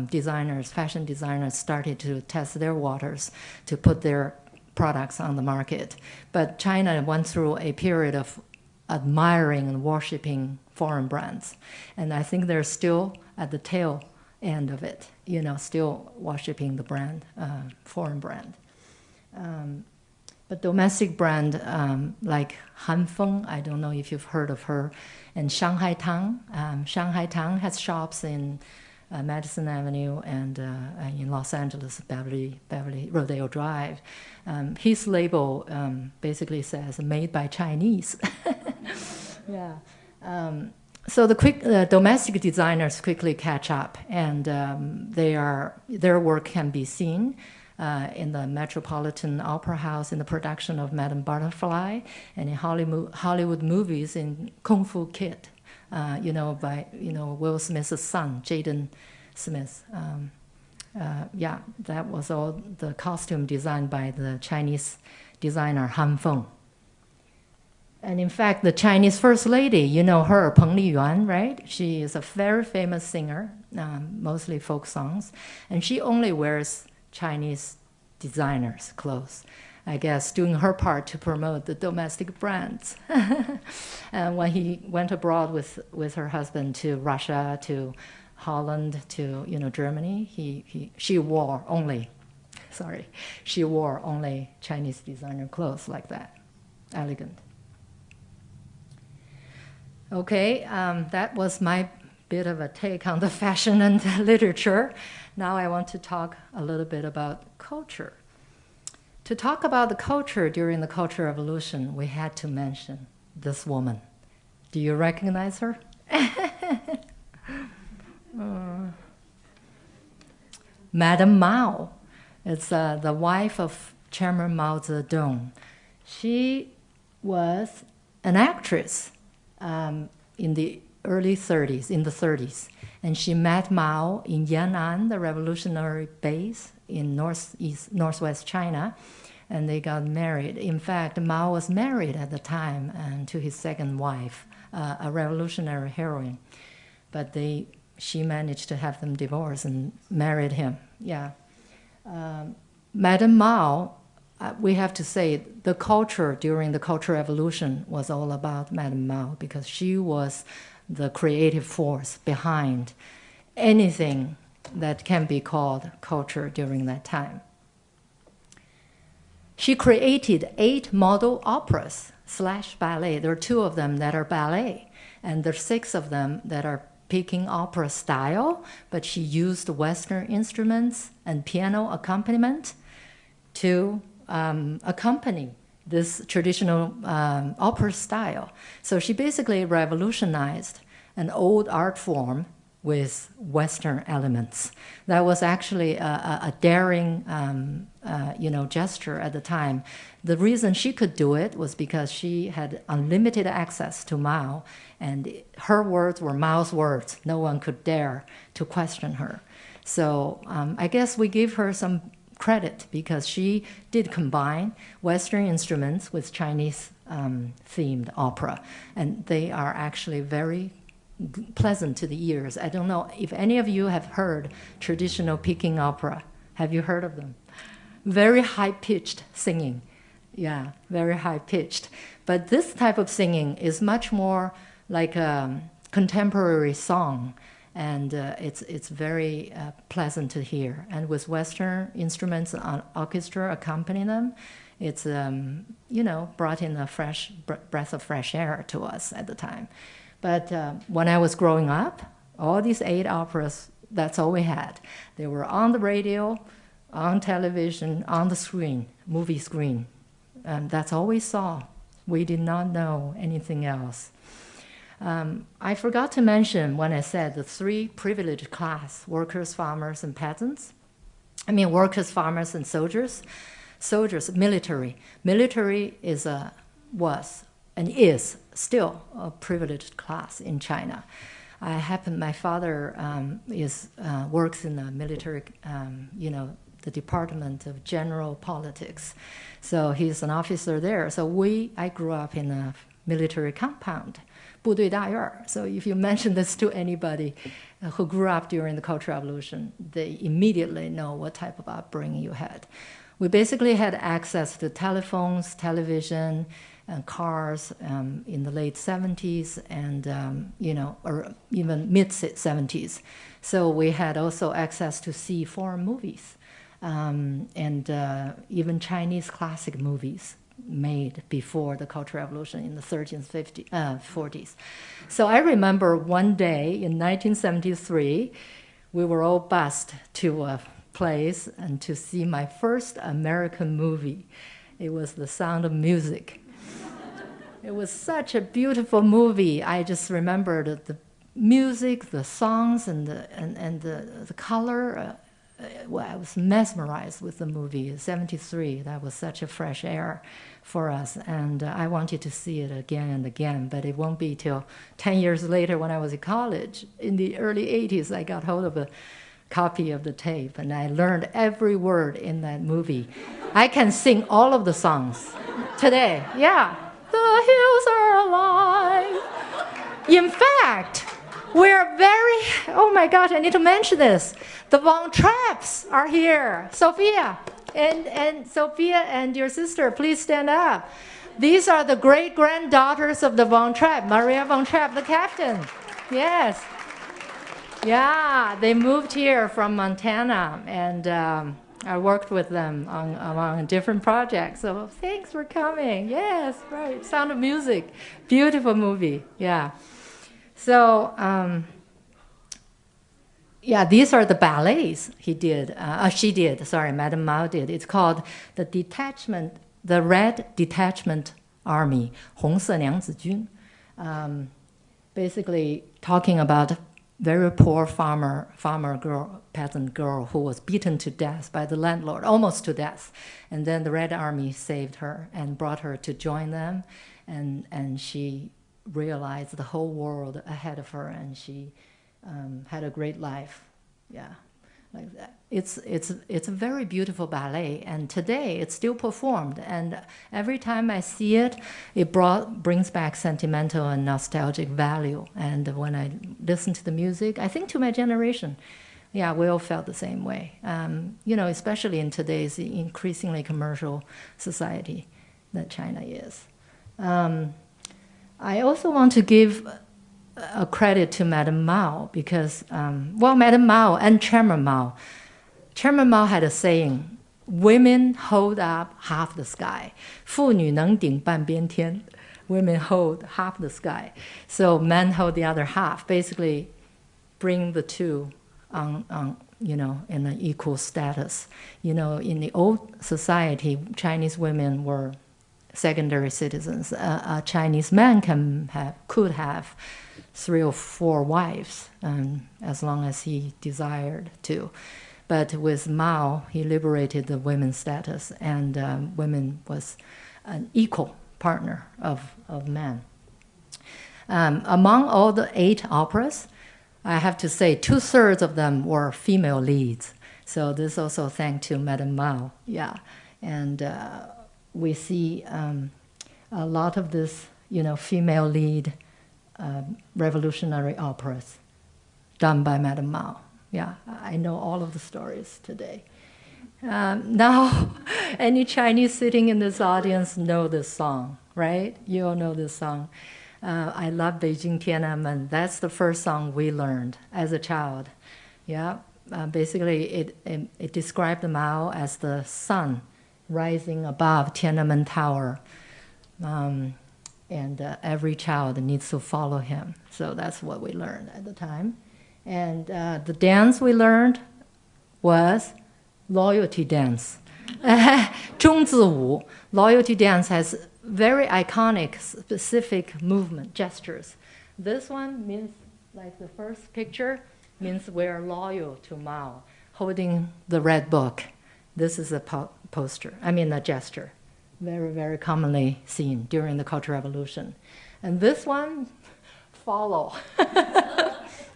designers, fashion designers, started to test their waters to put their products on the market. But China went through a period of admiring and worshiping foreign brands. And I think they're still at the tail end of it, you know, still worshiping the brand, foreign brand. But domestic brand like Hanfeng, I don't know if you've heard of her, and Shanghai Tang. Shanghai Tang has shops in Madison Avenue and in Los Angeles, Beverly Rodeo Drive. His label basically says "Made by Chinese." Yeah. So the domestic designers quickly catch up, and their work can be seen in the Metropolitan Opera House in the production of Madame Butterfly, and in Hollywood movies in Kung Fu Kid, by Will Smith's son, Jaden Smith. That was all the costume designed by the Chinese designer Han Feng. And in fact, the Chinese First Lady, you know her, Peng Liyuan, right? She is a very famous singer, mostly folk songs, and she only wears Chinese designers' clothes, I guess, doing her part to promote the domestic brands. And when he went abroad with her husband to Russia, to Holland, to Germany, she wore only Chinese designer clothes like that, elegant. Okay, that was my bit of a take on the fashion and literature. Now I want to talk a little bit about culture. To talk about the culture during the Cultural Revolution, we had to mention this woman. Do you recognize her? Madame Mao. It's the wife of Chairman Mao Zedong. She was an actress in the early 30s, in the 30s. And she met Mao in Yan'an, the revolutionary base in northwest China, and they got married. In fact, Mao was married at the time to his second wife, a revolutionary heroine. But she managed to have them divorced and married him. Yeah. Madame Mao, we have to say the culture during the Cultural Revolution was all about Madame Mao because she was the creative force behind anything that can be called culture during that time. She created 8 model operas / ballet. There are 2 of them that are ballet, and there are 6 of them that are Peking opera style, but she used Western instruments and piano accompaniment to accompany this traditional opera style. So she basically revolutionized an old art form with Western elements. That was actually a daring gesture at the time. The reason she could do it was because she had unlimited access to Mao, and her words were Mao's words. No one could dare to question her. So I guess we give her some credit because she did combine Western instruments with Chinese themed opera, and they are actually very pleasant to the ears. I don't know if any of you have heard traditional Peking opera. Have you heard of them? Very high-pitched singing. Yeah, very high pitched. But this type of singing is much more like a contemporary song, and it's very pleasant to hear. And with Western instruments and orchestra accompanying them, it's brought in a fresh breath of fresh air to us at the time. But when I was growing up, all these 8 operas, that's all we had. They were on the radio, on television, on the screen, movie screen. And that's all we saw. We did not know anything else. I forgot to mention when I said the 3 privileged class, workers, farmers, and peasants. I mean workers, farmers, and soldiers. Soldiers, military. Military was and is still a privileged class in China. My father works in the military, the Department of General Politics. So he's an officer there. So I grew up in a military compound, 部队大院. So if you mention this to anybody who grew up during the Cultural Revolution, they immediately know what type of upbringing you had. We basically had access to telephones, television, and cars in the late 70s and, or even mid-70s. So we had also access to see foreign movies and even Chinese classic movies made before the Cultural Revolution in the 40s. So I remember one day in 1973, we were all bussed to a place and to see my first American movie. It was The Sound of Music. It was such a beautiful movie. I just remembered the music, the songs, and the color. I was mesmerized with the movie. 73, that was such a fresh air for us. And I wanted to see it again and again, but it won't be till 10 years later when I was in college. In the early 80s, I got hold of a copy of the tape, and I learned every word in that movie. I can sing all of the songs today. Yeah. The hills are alive. In fact, we're very, oh my God, I need to mention this. The Von Trapps are here. Sophia and your sister, please stand up. These are the great-granddaughters of the Von Trapp, Maria Von Trapp, the captain. Yes. Yeah, they moved here from Montana, and I worked with them on different projects. So thanks for coming. Yes, right. Sound of Music. Beautiful movie. Yeah. So, these are the ballets she did, Madame Mao did. It's called the Red Detachment Army, 红色娘子军. Basically talking about very poor peasant girl who was beaten to death by the landlord, almost to death. And then the Red Army saved her and brought her to join them. And she realized the whole world ahead of her, and she had a great life. Yeah, like that. It's a very beautiful ballet, and today it's still performed. And every time I see it, it brings back sentimental and nostalgic value. And when I listen to the music, I think to my generation, yeah, we all felt the same way. Especially in today's increasingly commercial society that China is. I also want to give a credit to Madame Mao because, Madame Mao and Chairman Mao. Chairman Mao had a saying, women hold up half the sky. 妇女能顶半边天. Women hold half the sky. So men hold the other half. Basically, bring the two on in an equal status. In the old society, Chinese women were secondary citizens. A Chinese man could have 3 or 4 wives, as long as he desired to. But with Mao, he liberated the women's status, and women was an equal partner of men. Among all the 8 operas, I have to say 2/3 of them were female leads. So this also thanks to Madame Mao. Yeah, and we see a lot of this, female lead revolutionary operas done by Madame Mao. Yeah, I know all of the stories today. Now, Any Chinese sitting in this audience know this song, right? You all know this song. I love Beijing Tiananmen. That's the first song we learned as a child. Yeah, basically it described Mao as the sun rising above Tiananmen Tower. And every child needs to follow him. So that's what we learned at the time. And the dance we learned was loyalty dance. 中字舞. Loyalty dance has very iconic, specific movement, gestures. This one means, like the first picture, means we're loyal to Mao, holding the red book. This is a poster, a gesture. Very, very commonly seen during the Cultural Revolution. And this one, follow.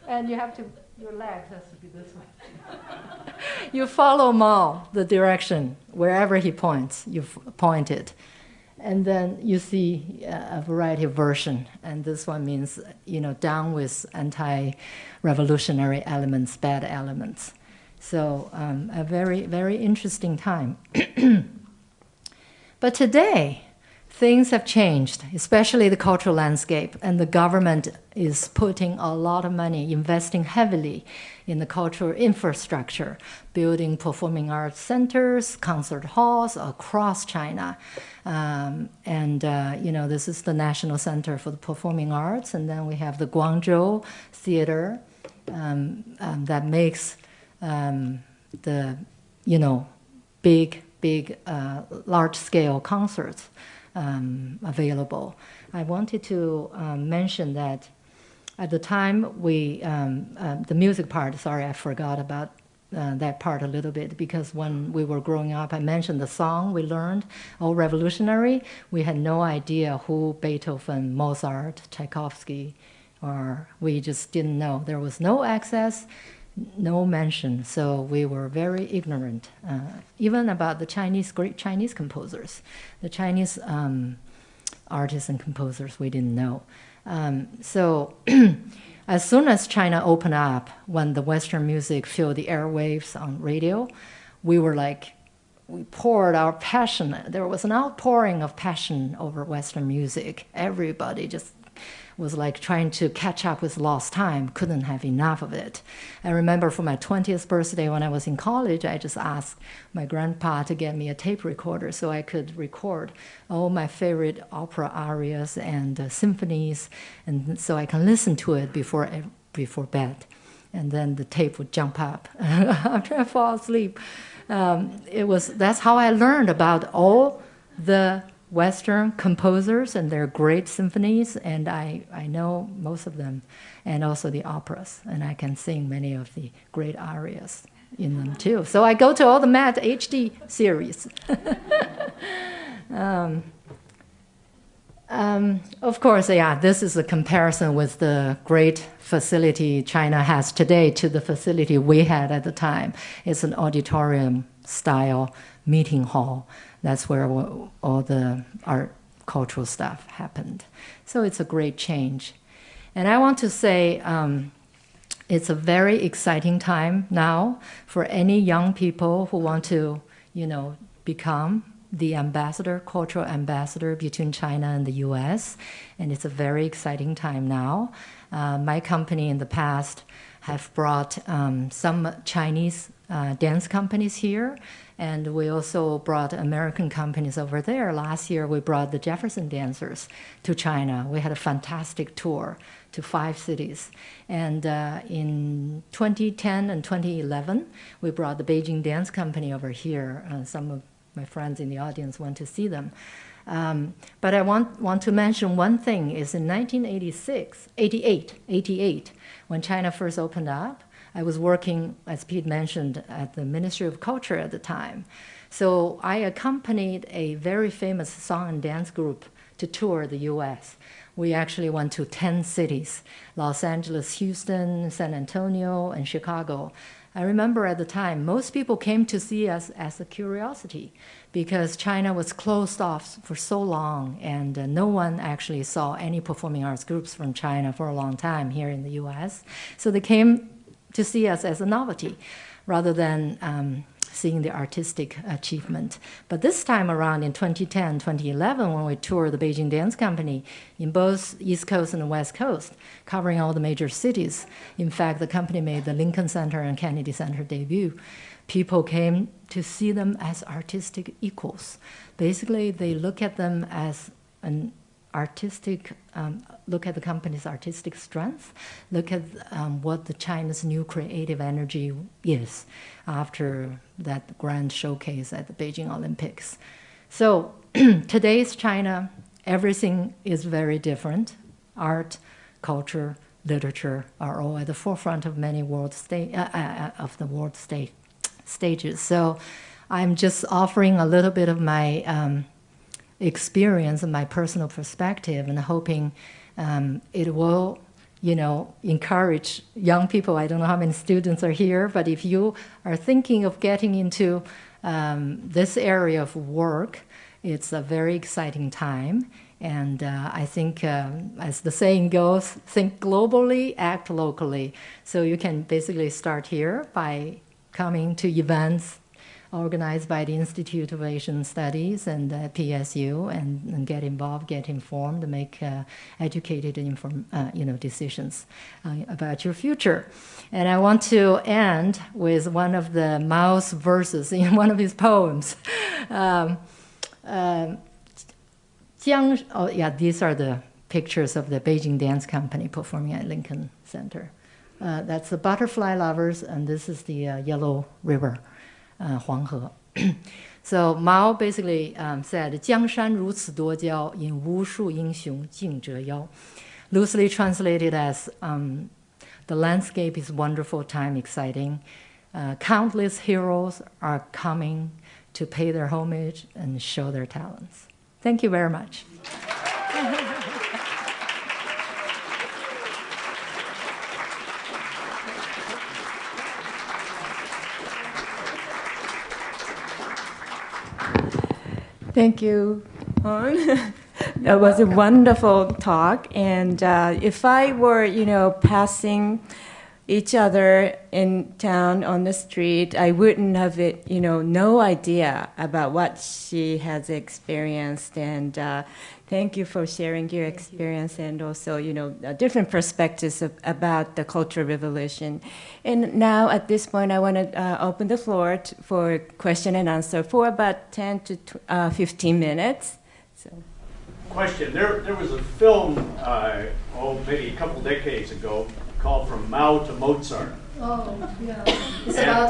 And you have to, your leg has to be this way. You follow Mao, the direction, wherever he points, you point it. And then you see a variety of versions. And this one means, down with anti-revolutionary elements, bad elements. So a very, very interesting time. But today, things have changed, especially the cultural landscape, and the government is putting a lot of money, investing heavily in the cultural infrastructure, building performing arts centers, concert halls across China. This is the National Center for the Performing Arts, and then we have the Guangzhou Theater that makes the, big, large-scale concerts available. I wanted to mention that at the time the music part, sorry, I forgot about that part a little bit, because when we were growing up, I mentioned the song we learned, all revolutionary. We had no idea who Beethoven, Mozart, Tchaikovsky, or we just didn't know. There was no access, no mention, so we were very ignorant, even about the great Chinese composers, the Chinese artists and composers we didn't know. So as soon as China opened up, when the Western music filled the airwaves on radio, we poured our passion. There was an outpouring of passion over Western music. Everybody just was like trying to catch up with lost time, couldn't have enough of it. I remember for my 20th birthday when I was in college, I just asked my grandpa to get me a tape recorder so I could record all my favorite opera arias and symphonies, and so I can listen to it before bed. And then the tape would jump up after I fall asleep. That's how I learned about all the Western composers and their great symphonies, and I know most of them, and also the operas, and I can sing many of the great arias in them too. So I go to all the Matt HD series. Of course, this is a comparison with the great facility China has today to the facility we had at the time. It's an auditorium-style meeting hall. That's where all the art, cultural stuff happened. So it's a great change. And I want to say it's a very exciting time now for any young people who want to, become the ambassador, cultural ambassador between China and the US. And it's a very exciting time now. My company in the past have brought some Chinese dance companies here, and we also brought American companies over there. Last year, we brought the Jefferson Dancers to China. We had a fantastic tour to 5 cities. And in 2010 and 2011, we brought the Beijing Dance Company over here. Some of my friends in the audience went to see them. But I want to mention one thing is in 1988, when China first opened up, I was working, as Pete mentioned, at the Ministry of Culture at the time. So I accompanied a very famous song and dance group to tour the US. We actually went to 10 cities, Los Angeles, Houston, San Antonio, and Chicago. I remember at the time, most people came to see us as a curiosity because China was closed off for so long, and no one actually saw any performing arts groups from China for a long time here in the US. So they came to see us as a novelty rather than seeing the artistic achievement. But this time around in 2010, 2011, when we toured the Beijing Dance Company in both East Coast and West Coast, covering all the major cities. In fact, the company made the Lincoln Center and Kennedy Center debut. People came to see them as artistic equals. Basically, they look at them as an artistic, look at the company's artistic strength, look at what the China's new creative energy is after that grand showcase at the Beijing Olympics. So today's China, everything is very different. Art, culture, literature are all at the forefront of many world stages. So I'm just offering a little bit of my experience and my personal perspective, and hoping it will, encourage young people. I don't know how many students are here, but if you are thinking of getting into this area of work, it's a very exciting time. And I think, as the saying goes, think globally, act locally. So you can basically start here by coming to events organized by the Institute of Asian Studies and PSU, and get involved, get informed, and make educated decisions about your future. And I want to end with one of the Mautz verses in one of his poems. These are the pictures of the Beijing Dance Company performing at Lincoln Center. That's the butterfly lovers, and this is the Yellow River. 黄河. So Mao basically said, 江山如此多娇，引无数英雄竞折腰. Loosely translated as, the landscape is wonderful, time exciting. Countless heroes are coming to pay their homage and show their talents. Thank you very much. Thank you, Han. That was a wonderful talk. And if I were, passing each other in town on the street, I wouldn't have no idea about what she has experienced. And thank you for sharing your experience and also, different perspectives about the Cultural Revolution. And now at this point, I want to open the floor for question and answer for about 10 to 15 minutes. So. Question. There was a film, maybe a couple decades ago, called From Mao to Mozart. Oh, yeah.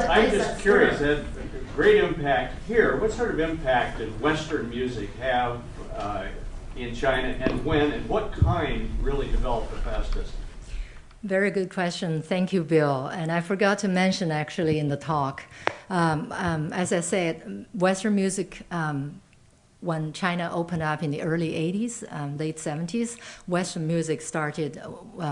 I'm just curious, it had a great impact here. What sort of impact did Western music have in China, and when, and what kind really developed the fastest? Very good question. Thank you, Bill. And I forgot to mention actually in the talk, as I said, Western music, when China opened up in the early 80s, late 70s, Western music started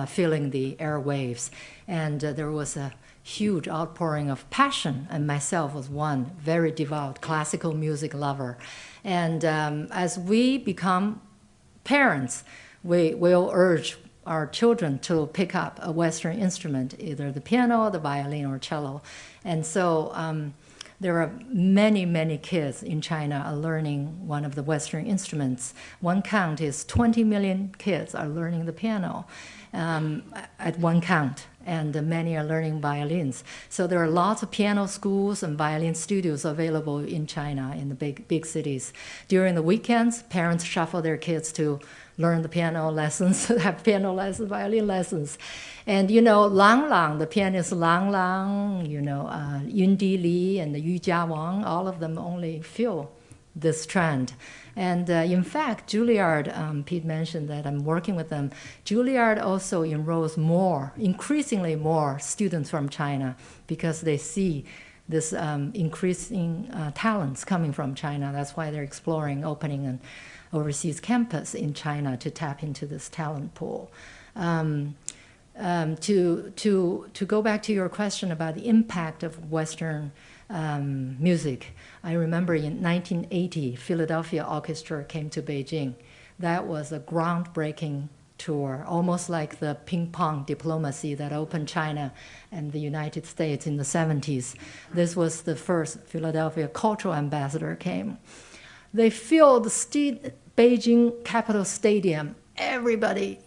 filling the airwaves. And there was a huge outpouring of passion, and myself was one very devout classical music lover. And as we become parents, we will urge our children to pick up a Western instrument, either the piano, the violin, or cello. And so there are many, many kids in China are learning one of the Western instruments. One count is 20 million kids are learning the piano at one count, and many are learning violins. So there are lots of piano schools and violin studios available in China in the big cities. During the weekends, parents shuffle their kids to learn the piano lessons, have piano lessons, violin lessons. And, Lang Lang, the pianist Lang Lang, Yun Di Li and Yu Jia Wang, all of them only feel this trend. And in fact, Juilliard, Pete mentioned that I'm working with them. Juilliard also enrolls increasingly more students from China because they see this increasing talents coming from China. That's why they're exploring opening an overseas campus in China to tap into this talent pool. To go back to your question about the impact of Western music, I remember in 1980, Philadelphia Orchestra came to Beijing. That was a groundbreaking tour, almost like the ping pong diplomacy that opened China and the United States in the 70s. This was the first Philadelphia cultural ambassador came. They filled the Beijing Capitol Stadium. Everybody,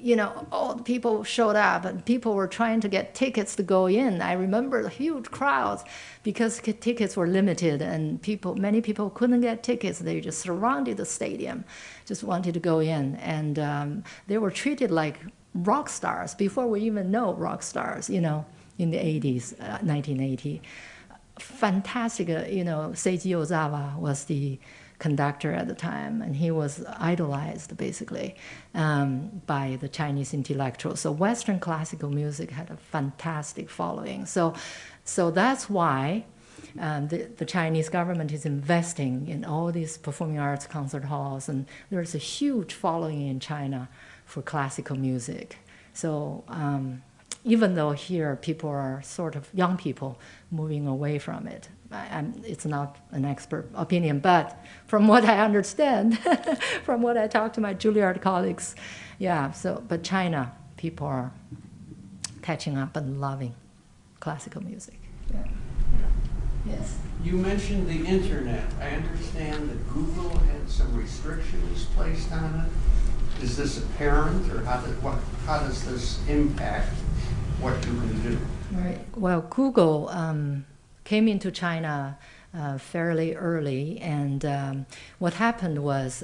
all the people showed up, and people were trying to get tickets to go in. I remember the huge crowds because tickets were limited, and many people couldn't get tickets. They just surrounded the stadium, just wanted to go in, and they were treated like rock stars before we even know rock stars. In the 80s, 1980, fantastic. Seiji Ozawa was the conductor at the time, and he was idolized basically by the Chinese intellectuals. So Western classical music had a fantastic following. So that's why the Chinese government is investing in all these performing arts concert halls, and there's a huge following in China for classical music. So even though here people are sort of young people moving away from it, it's not an expert opinion, but from what I understand, from what I talk to my Juilliard colleagues, but China, people are catching up and loving classical music. Yeah. Yes. You mentioned the internet. I understand that Google had some restrictions placed on it. Is this apparent, or how does this impact what you can do? Right. Well, Google came into China fairly early, and what happened was,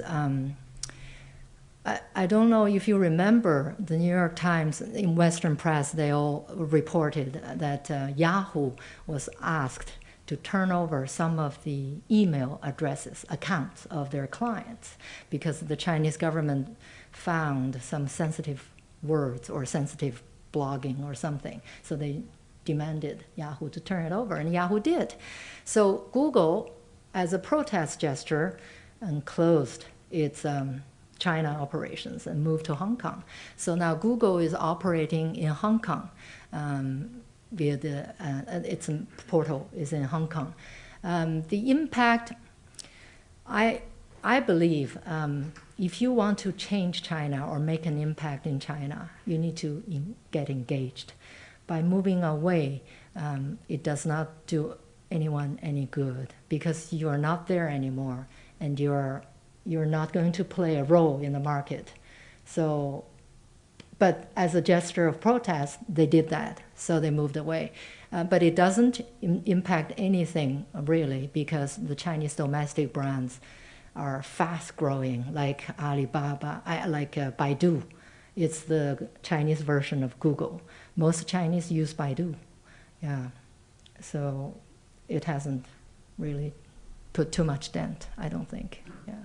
I don't know if you remember, the New York Times in Western press, they all reported that Yahoo was asked to turn over some of the email addresses, accounts of their clients, because the Chinese government found some sensitive words or sensitive blogging or something. So they demanded Yahoo to turn it over, and Yahoo did. So Google, as a protest gesture, closed its China operations and moved to Hong Kong. So now Google is operating in Hong Kong via its portal is in Hong Kong. The impact, I believe, if you want to change China or make an impact in China, you need to get engaged. By moving away, it does not do anyone any good, because you are not there anymore, and you're not going to play a role in the market. So, but as a gesture of protest, they did that, so they moved away. But it doesn't impact anything really, because the Chinese domestic brands are fast growing, like Alibaba, like Baidu. It's the Chinese version of Google. Most Chinese use Baidu. Yeah. So it hasn't really put too much dent, I don't think. Yeah.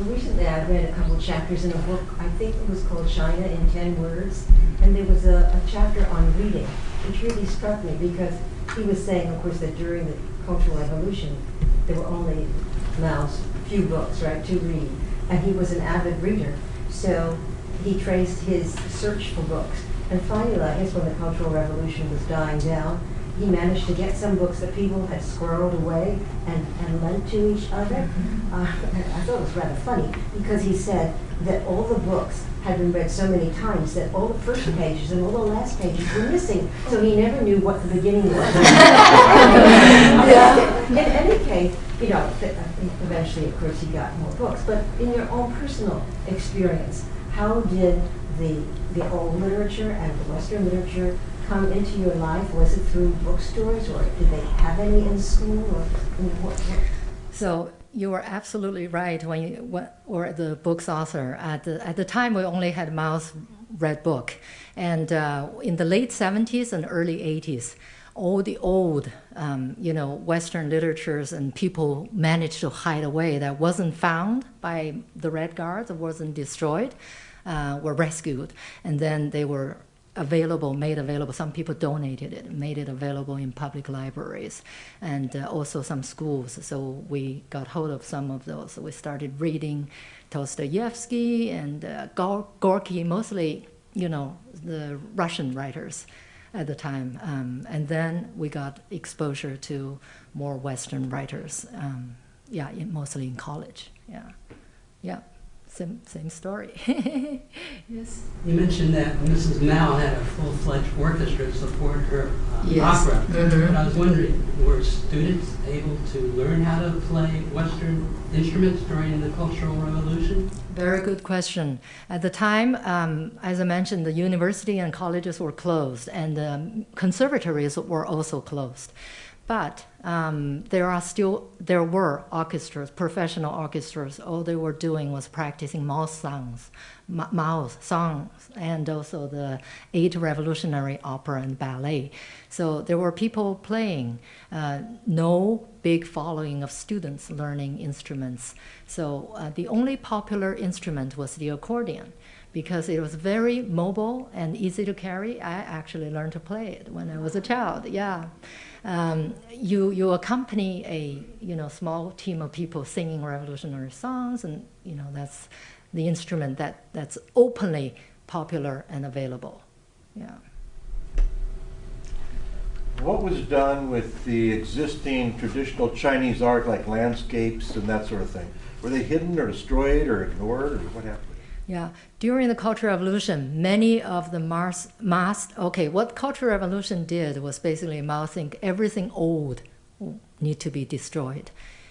Recently I read a couple chapters in a book, I think it was called China in 10 Words, and there was a chapter on reading, which really struck me, because he was saying, of course, that during the Cultural Revolution, there were only now a few books, right, to read, and he was an avid reader, so he traced his search for books, and finally, I guess when the Cultural Revolution was dying down, he managed to get some books that people had squirreled away and lent to each other. I thought it was rather funny, because he said that all the books had been read so many times that all the first pages and all the last pages were missing, so he never knew what the beginning was. In any case, eventually, of course, he got more books. But in your own personal experience, how did the old literature and the Western literature come into your life? Was it through bookstores, or did they have any in school, or what? So you were absolutely right or the book's author. At the time, we only had Mautz Red Book, and in the late 70s and early 80s, all the old, Western literatures and people managed to hide away that wasn't found by the Red Guards, or wasn't destroyed, were rescued, and then they were made available. Some people donated it, made it available in public libraries, and also some schools. So we got hold of some of those. So we started reading Dostoevsky and Gorky, mostly, the Russian writers at the time. And then we got exposure to more Western writers, mostly in college. Yeah. same story. Yes. You mentioned that Mrs. Mao had a full-fledged orchestra to support her Yes. opera. Mhm. But I was wondering, were students able to learn how to play Western instruments during the Cultural Revolution? Very good question. At the time, as I mentioned, the university and colleges were closed, and the conservatories were also closed. But there were orchestras, professional orchestras. All they were doing was practicing Mao's songs, and also the 8 revolutionary opera and ballet. So there were people playing. No big following of students learning instruments. So the only popular instrument was the accordion, because it was very mobile and easy to carry. I actually learned to play it when I was a child. Yeah. You accompany a small team of people singing revolutionary songs, and that's the instrument that's openly popular and available. Yeah. What was done with the existing traditional Chinese art, like landscapes and that sort of thing? Were they hidden or destroyed or ignored, or what happened? Yeah, during the Cultural Revolution, many of the what Cultural Revolution did was basically Mao think everything old need to be destroyed.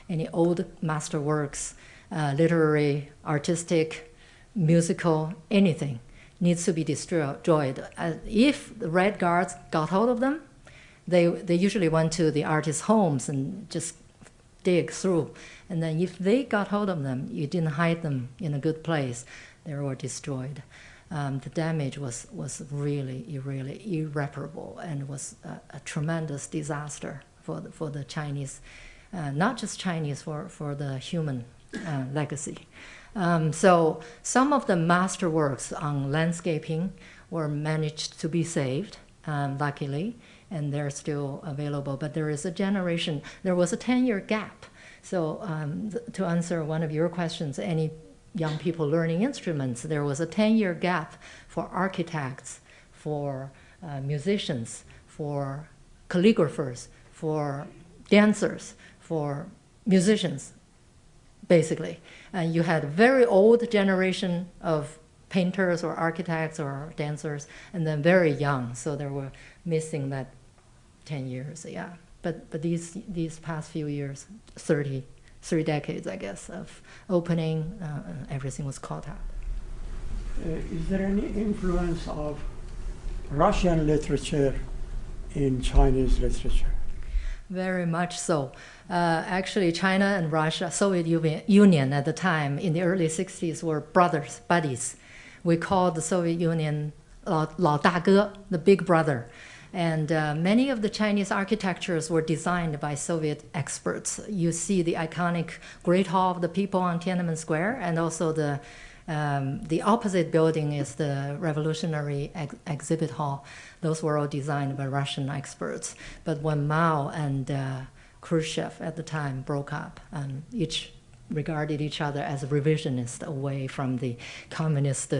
Any old masterworks, literary, artistic, musical, anything needs to be destroyed. If the Red Guards got hold of them, they usually went to the artists' homes and just dig through. And then if they got hold of them, you didn't hide them in a good place, they were destroyed. The damage was really irreparable, and was a tremendous disaster for the Chinese, not just Chinese, for the human legacy. So some of the masterworks on landscaping were managed to be saved, luckily, and they're still available. But there was a 10-year gap. So to answer one of your questions, any young people learning instruments, there was a 10-year gap for architects, for musicians, for calligraphers, for dancers, for musicians, basically. And you had a very old generation of painters or architects or dancers, and then very young, so they were missing that 10 years, yeah. But these past few years, 3 decades, I guess, of opening, everything was caught up. Is there any influence of Russian literature in Chinese literature? Very much so. Actually, China and Russia, Soviet Union at the time, in the early 60s, were brothers, buddies. We called the Soviet Union 老大哥, the big brother. And many of the Chinese architectures were designed by Soviet experts. You see the iconic Great Hall of the People on Tiananmen Square, and also the opposite building is the Revolutionary Exhibit Hall. Those were all designed by Russian experts. But when Mao and Khrushchev at the time broke up, each regarded each other as revisionist away from the communist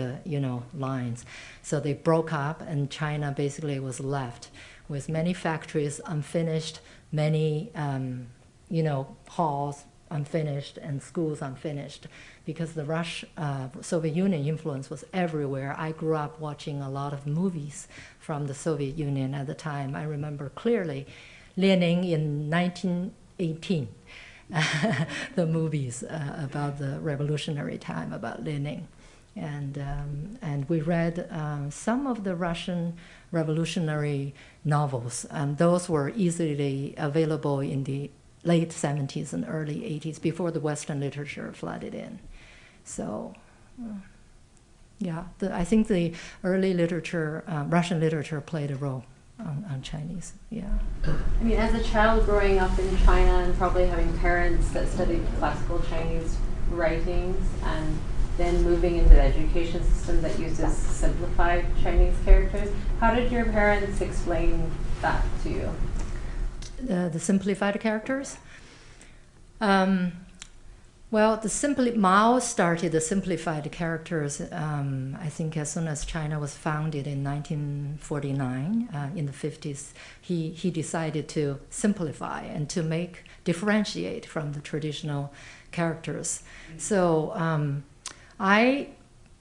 lines. So they broke up, and China basically was left with many factories unfinished, many halls unfinished, and schools unfinished, because the Soviet Union influence was everywhere. I grew up watching a lot of movies from the Soviet Union at the time. I remember clearly Lenin in 1918. The movies about the revolutionary time, about Lenin. And we read some of the Russian revolutionary novels, and those were easily available in the late 70s and early 80s, before the Western literature flooded in. So, I think the early literature, Russian literature, played a role on Chinese, yeah. I mean, as a child growing up in China and probably having parents that studied classical Chinese writings, and then moving into the education system that uses simplified Chinese characters, how did your parents explain that to you? The simplified characters? Well, Mao started the simplified characters, I think, as soon as China was founded in 1949. In the 50s, he decided to simplify and to differentiate from the traditional characters. So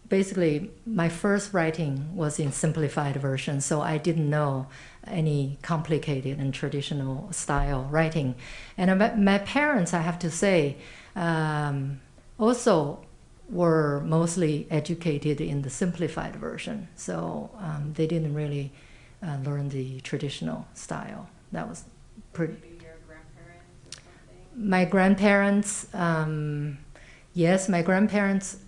Basically, my first writing was in simplified version, so I didn't know any complicated and traditional style writing. And my parents, I have to say, also were mostly educated in the simplified version, so they didn't really learn the traditional style. That was pretty. Maybe your grandparents or something? My grandparents, yes, my grandparents.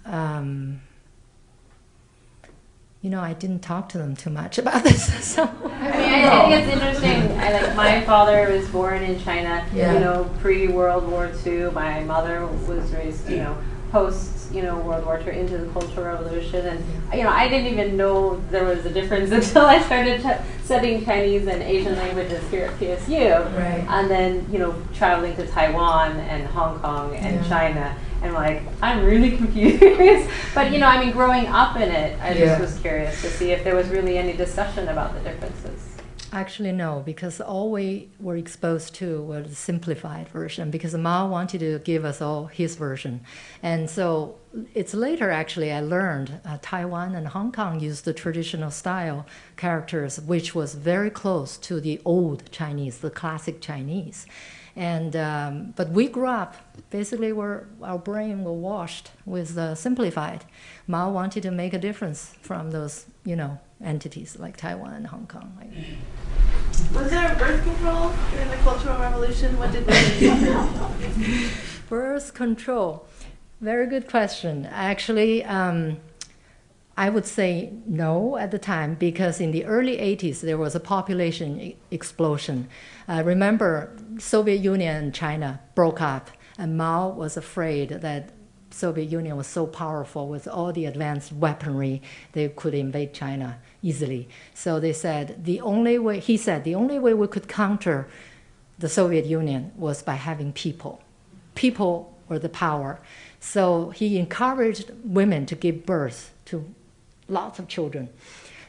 I didn't talk to them too much about this. So I think it's interesting. My father was born in China, pre-World War II. My mother was raised, post, World War II into the Cultural Revolution. And, I didn't even know there was a difference until I started studying Chinese and Asian languages here at PSU. Right. And then, traveling to Taiwan and Hong Kong and China. And I'm really confused. But, growing up in it, I just was curious to see if there was really any discussion about the differences. Actually, no, because all we were exposed to was the simplified version, because Mao wanted to give us all his version. And so it's later, actually, I learned Taiwan and Hong Kong used the traditional style characters, which was very close to the old Chinese, the classic Chinese. And but we grew up, basically our brain was washed with simplified. Mao wanted to make a difference from those, entities like Taiwan and Hong Kong. Was there birth control during the Cultural Revolution? What did they do? Birth control, very good question. Actually, I would say no at the time, because in the early 80s there was a population explosion. Remember, Soviet Union and China broke up, and Mao was afraid that Soviet Union was so powerful with all the advanced weaponry, they could invade China easily. So he said the only way we could counter the Soviet Union was by having people. People were the power. So he encouraged women to give birth to lots of children.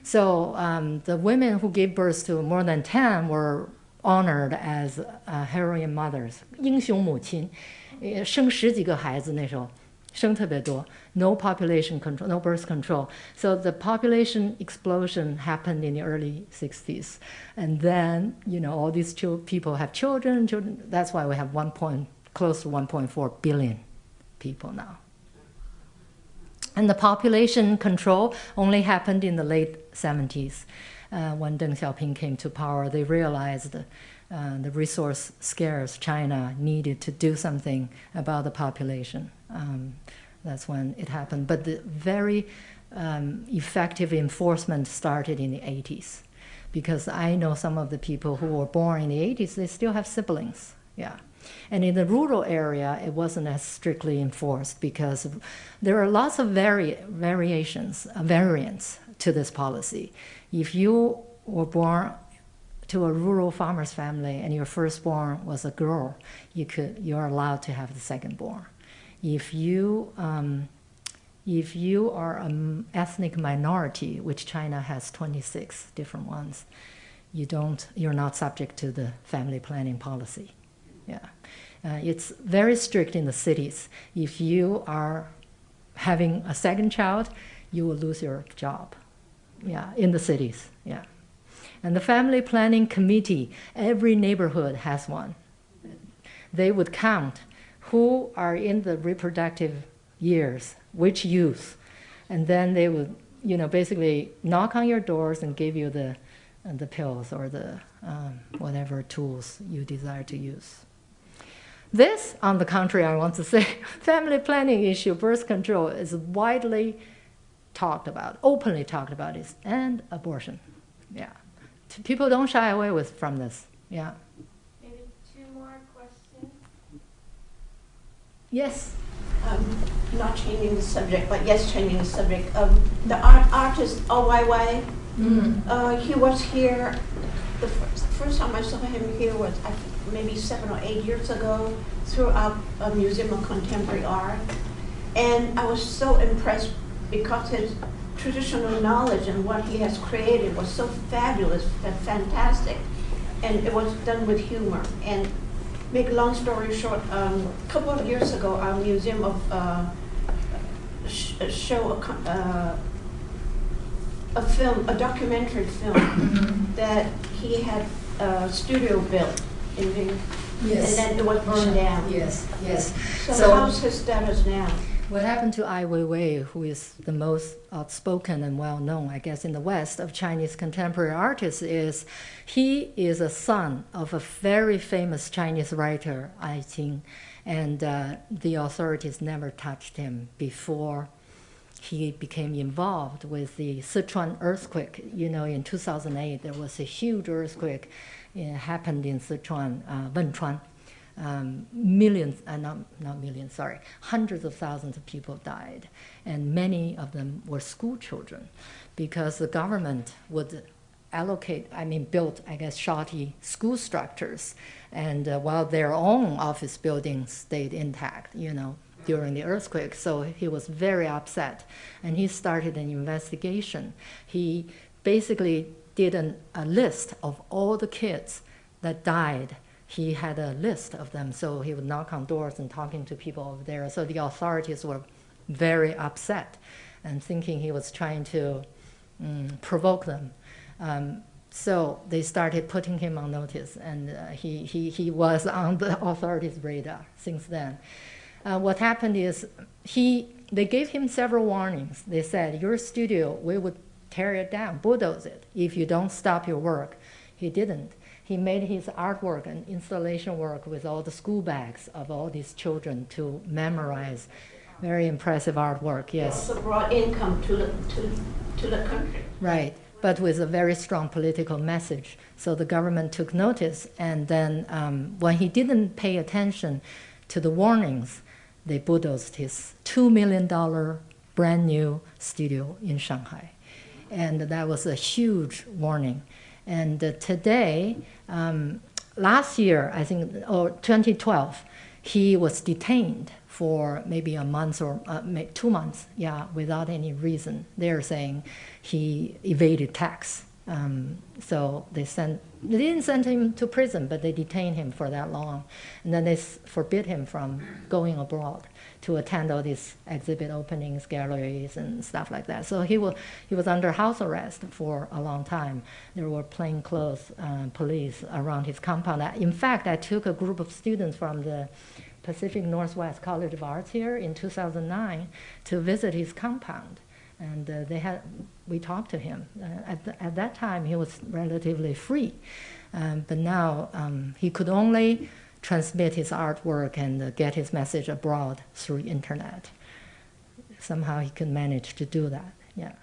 So the women who gave birth to more than 10 were honored as heroine mothers, 英雄母亲，生10几个孩子那时候。生特别多, no population control, no birth control. So the population explosion happened in the early 60s. And then, all these people have children. That's why we have close to 1.4 billion people now. And the population control only happened in the late 70s. When Deng Xiaoping came to power, they realized the resource scarce China needed to do something about the population. That's when it happened. But the very effective enforcement started in the 80s, because I know some of the people who were born in the 80s, they still have siblings. Yeah. And in the rural area, it wasn't as strictly enforced, because there are lots of variants to this policy. If you were born to a rural farmer's family and your firstborn was a girl, you're allowed to have the secondborn. If you are an ethnic minority, which China has 26 different ones, you're not subject to the family planning policy. Yeah, it's very strict in the cities. If you are having a second child, you will lose your job. Yeah, in the cities. Yeah, and the family planning committee, every neighborhood has one. They would count who are in the reproductive years, which youth, and then they would, basically knock on your doors and give you the pills or the whatever tools you desire to use. This, on the contrary, I want to say, family planning issue, birth control, is widely talked about, openly talked about, and abortion. Yeah, people don't shy away from this. Yeah. Maybe 2 more questions. Yes. Not changing the subject, but yes, changing the subject. The artist OYY, he was here. The first time I saw him here was maybe 7 or 8 years ago throughout a museum of contemporary art, and I was so impressed because his traditional knowledge and what he has created was so fabulous and fantastic, and it was done with humor. And make a long story short, a couple of years ago, our museum of show a film, a documentary film that he had a studio built in Bing, Yes. and then it was burned down. Yes, yes. So how's his status now? What happened to Ai Weiwei, who is the most outspoken and well-known, I guess, in the West of Chinese contemporary artists, is he is a son of a very famous Chinese writer, Ai Qing, and the authorities never touched him before he became involved with the Sichuan earthquake. You know, in 2008, there was a huge earthquake. It happened in Sichuan, Wenchuan. Millions, not millions, sorry, hundreds of thousands of people died, and many of them were school children, because the government would built, I guess, shoddy school structures, and while their own office buildings stayed intact, you know, during the earthquake. So he was very upset, and he started an investigation. He basically did a list of all the kids that died. He had a list of them, so he would knock on doors and talking to people over there. So the authorities were very upset and thinking he was trying to provoke them. So they started putting him on notice, and he was on the authorities' radar since then. What happened is they gave him several warnings. They said, your studio, we would tear it down, bulldoze it, if you don't stop your work. He didn't. He made his artwork and installation work with all the school bags of all these children to memorize. Very impressive artwork, yes. Also brought income to the country. Right, but with a very strong political message. So the government took notice, and then when he didn't pay attention to the warnings, they bulldozed his $2 million brand new studio in Shanghai. And that was a huge warning. And today, last year, I think, or 2012, he was detained for maybe a month or 2 months, without any reason. They're saying he evaded tax. So they didn't send him to prison, but they detained him for that long. And then they forbid him from going abroad to attend all these exhibit openings, galleries, and stuff like that. So he was under house arrest for a long time. There were plainclothes police around his compound. In fact, I took a group of students from the Pacific Northwest College of Arts here in 2009 to visit his compound. And we talked to him. At that time, he was relatively free. But now he could only transmit his artwork and get his message abroad through internet. Somehow he could manage to do that, yeah.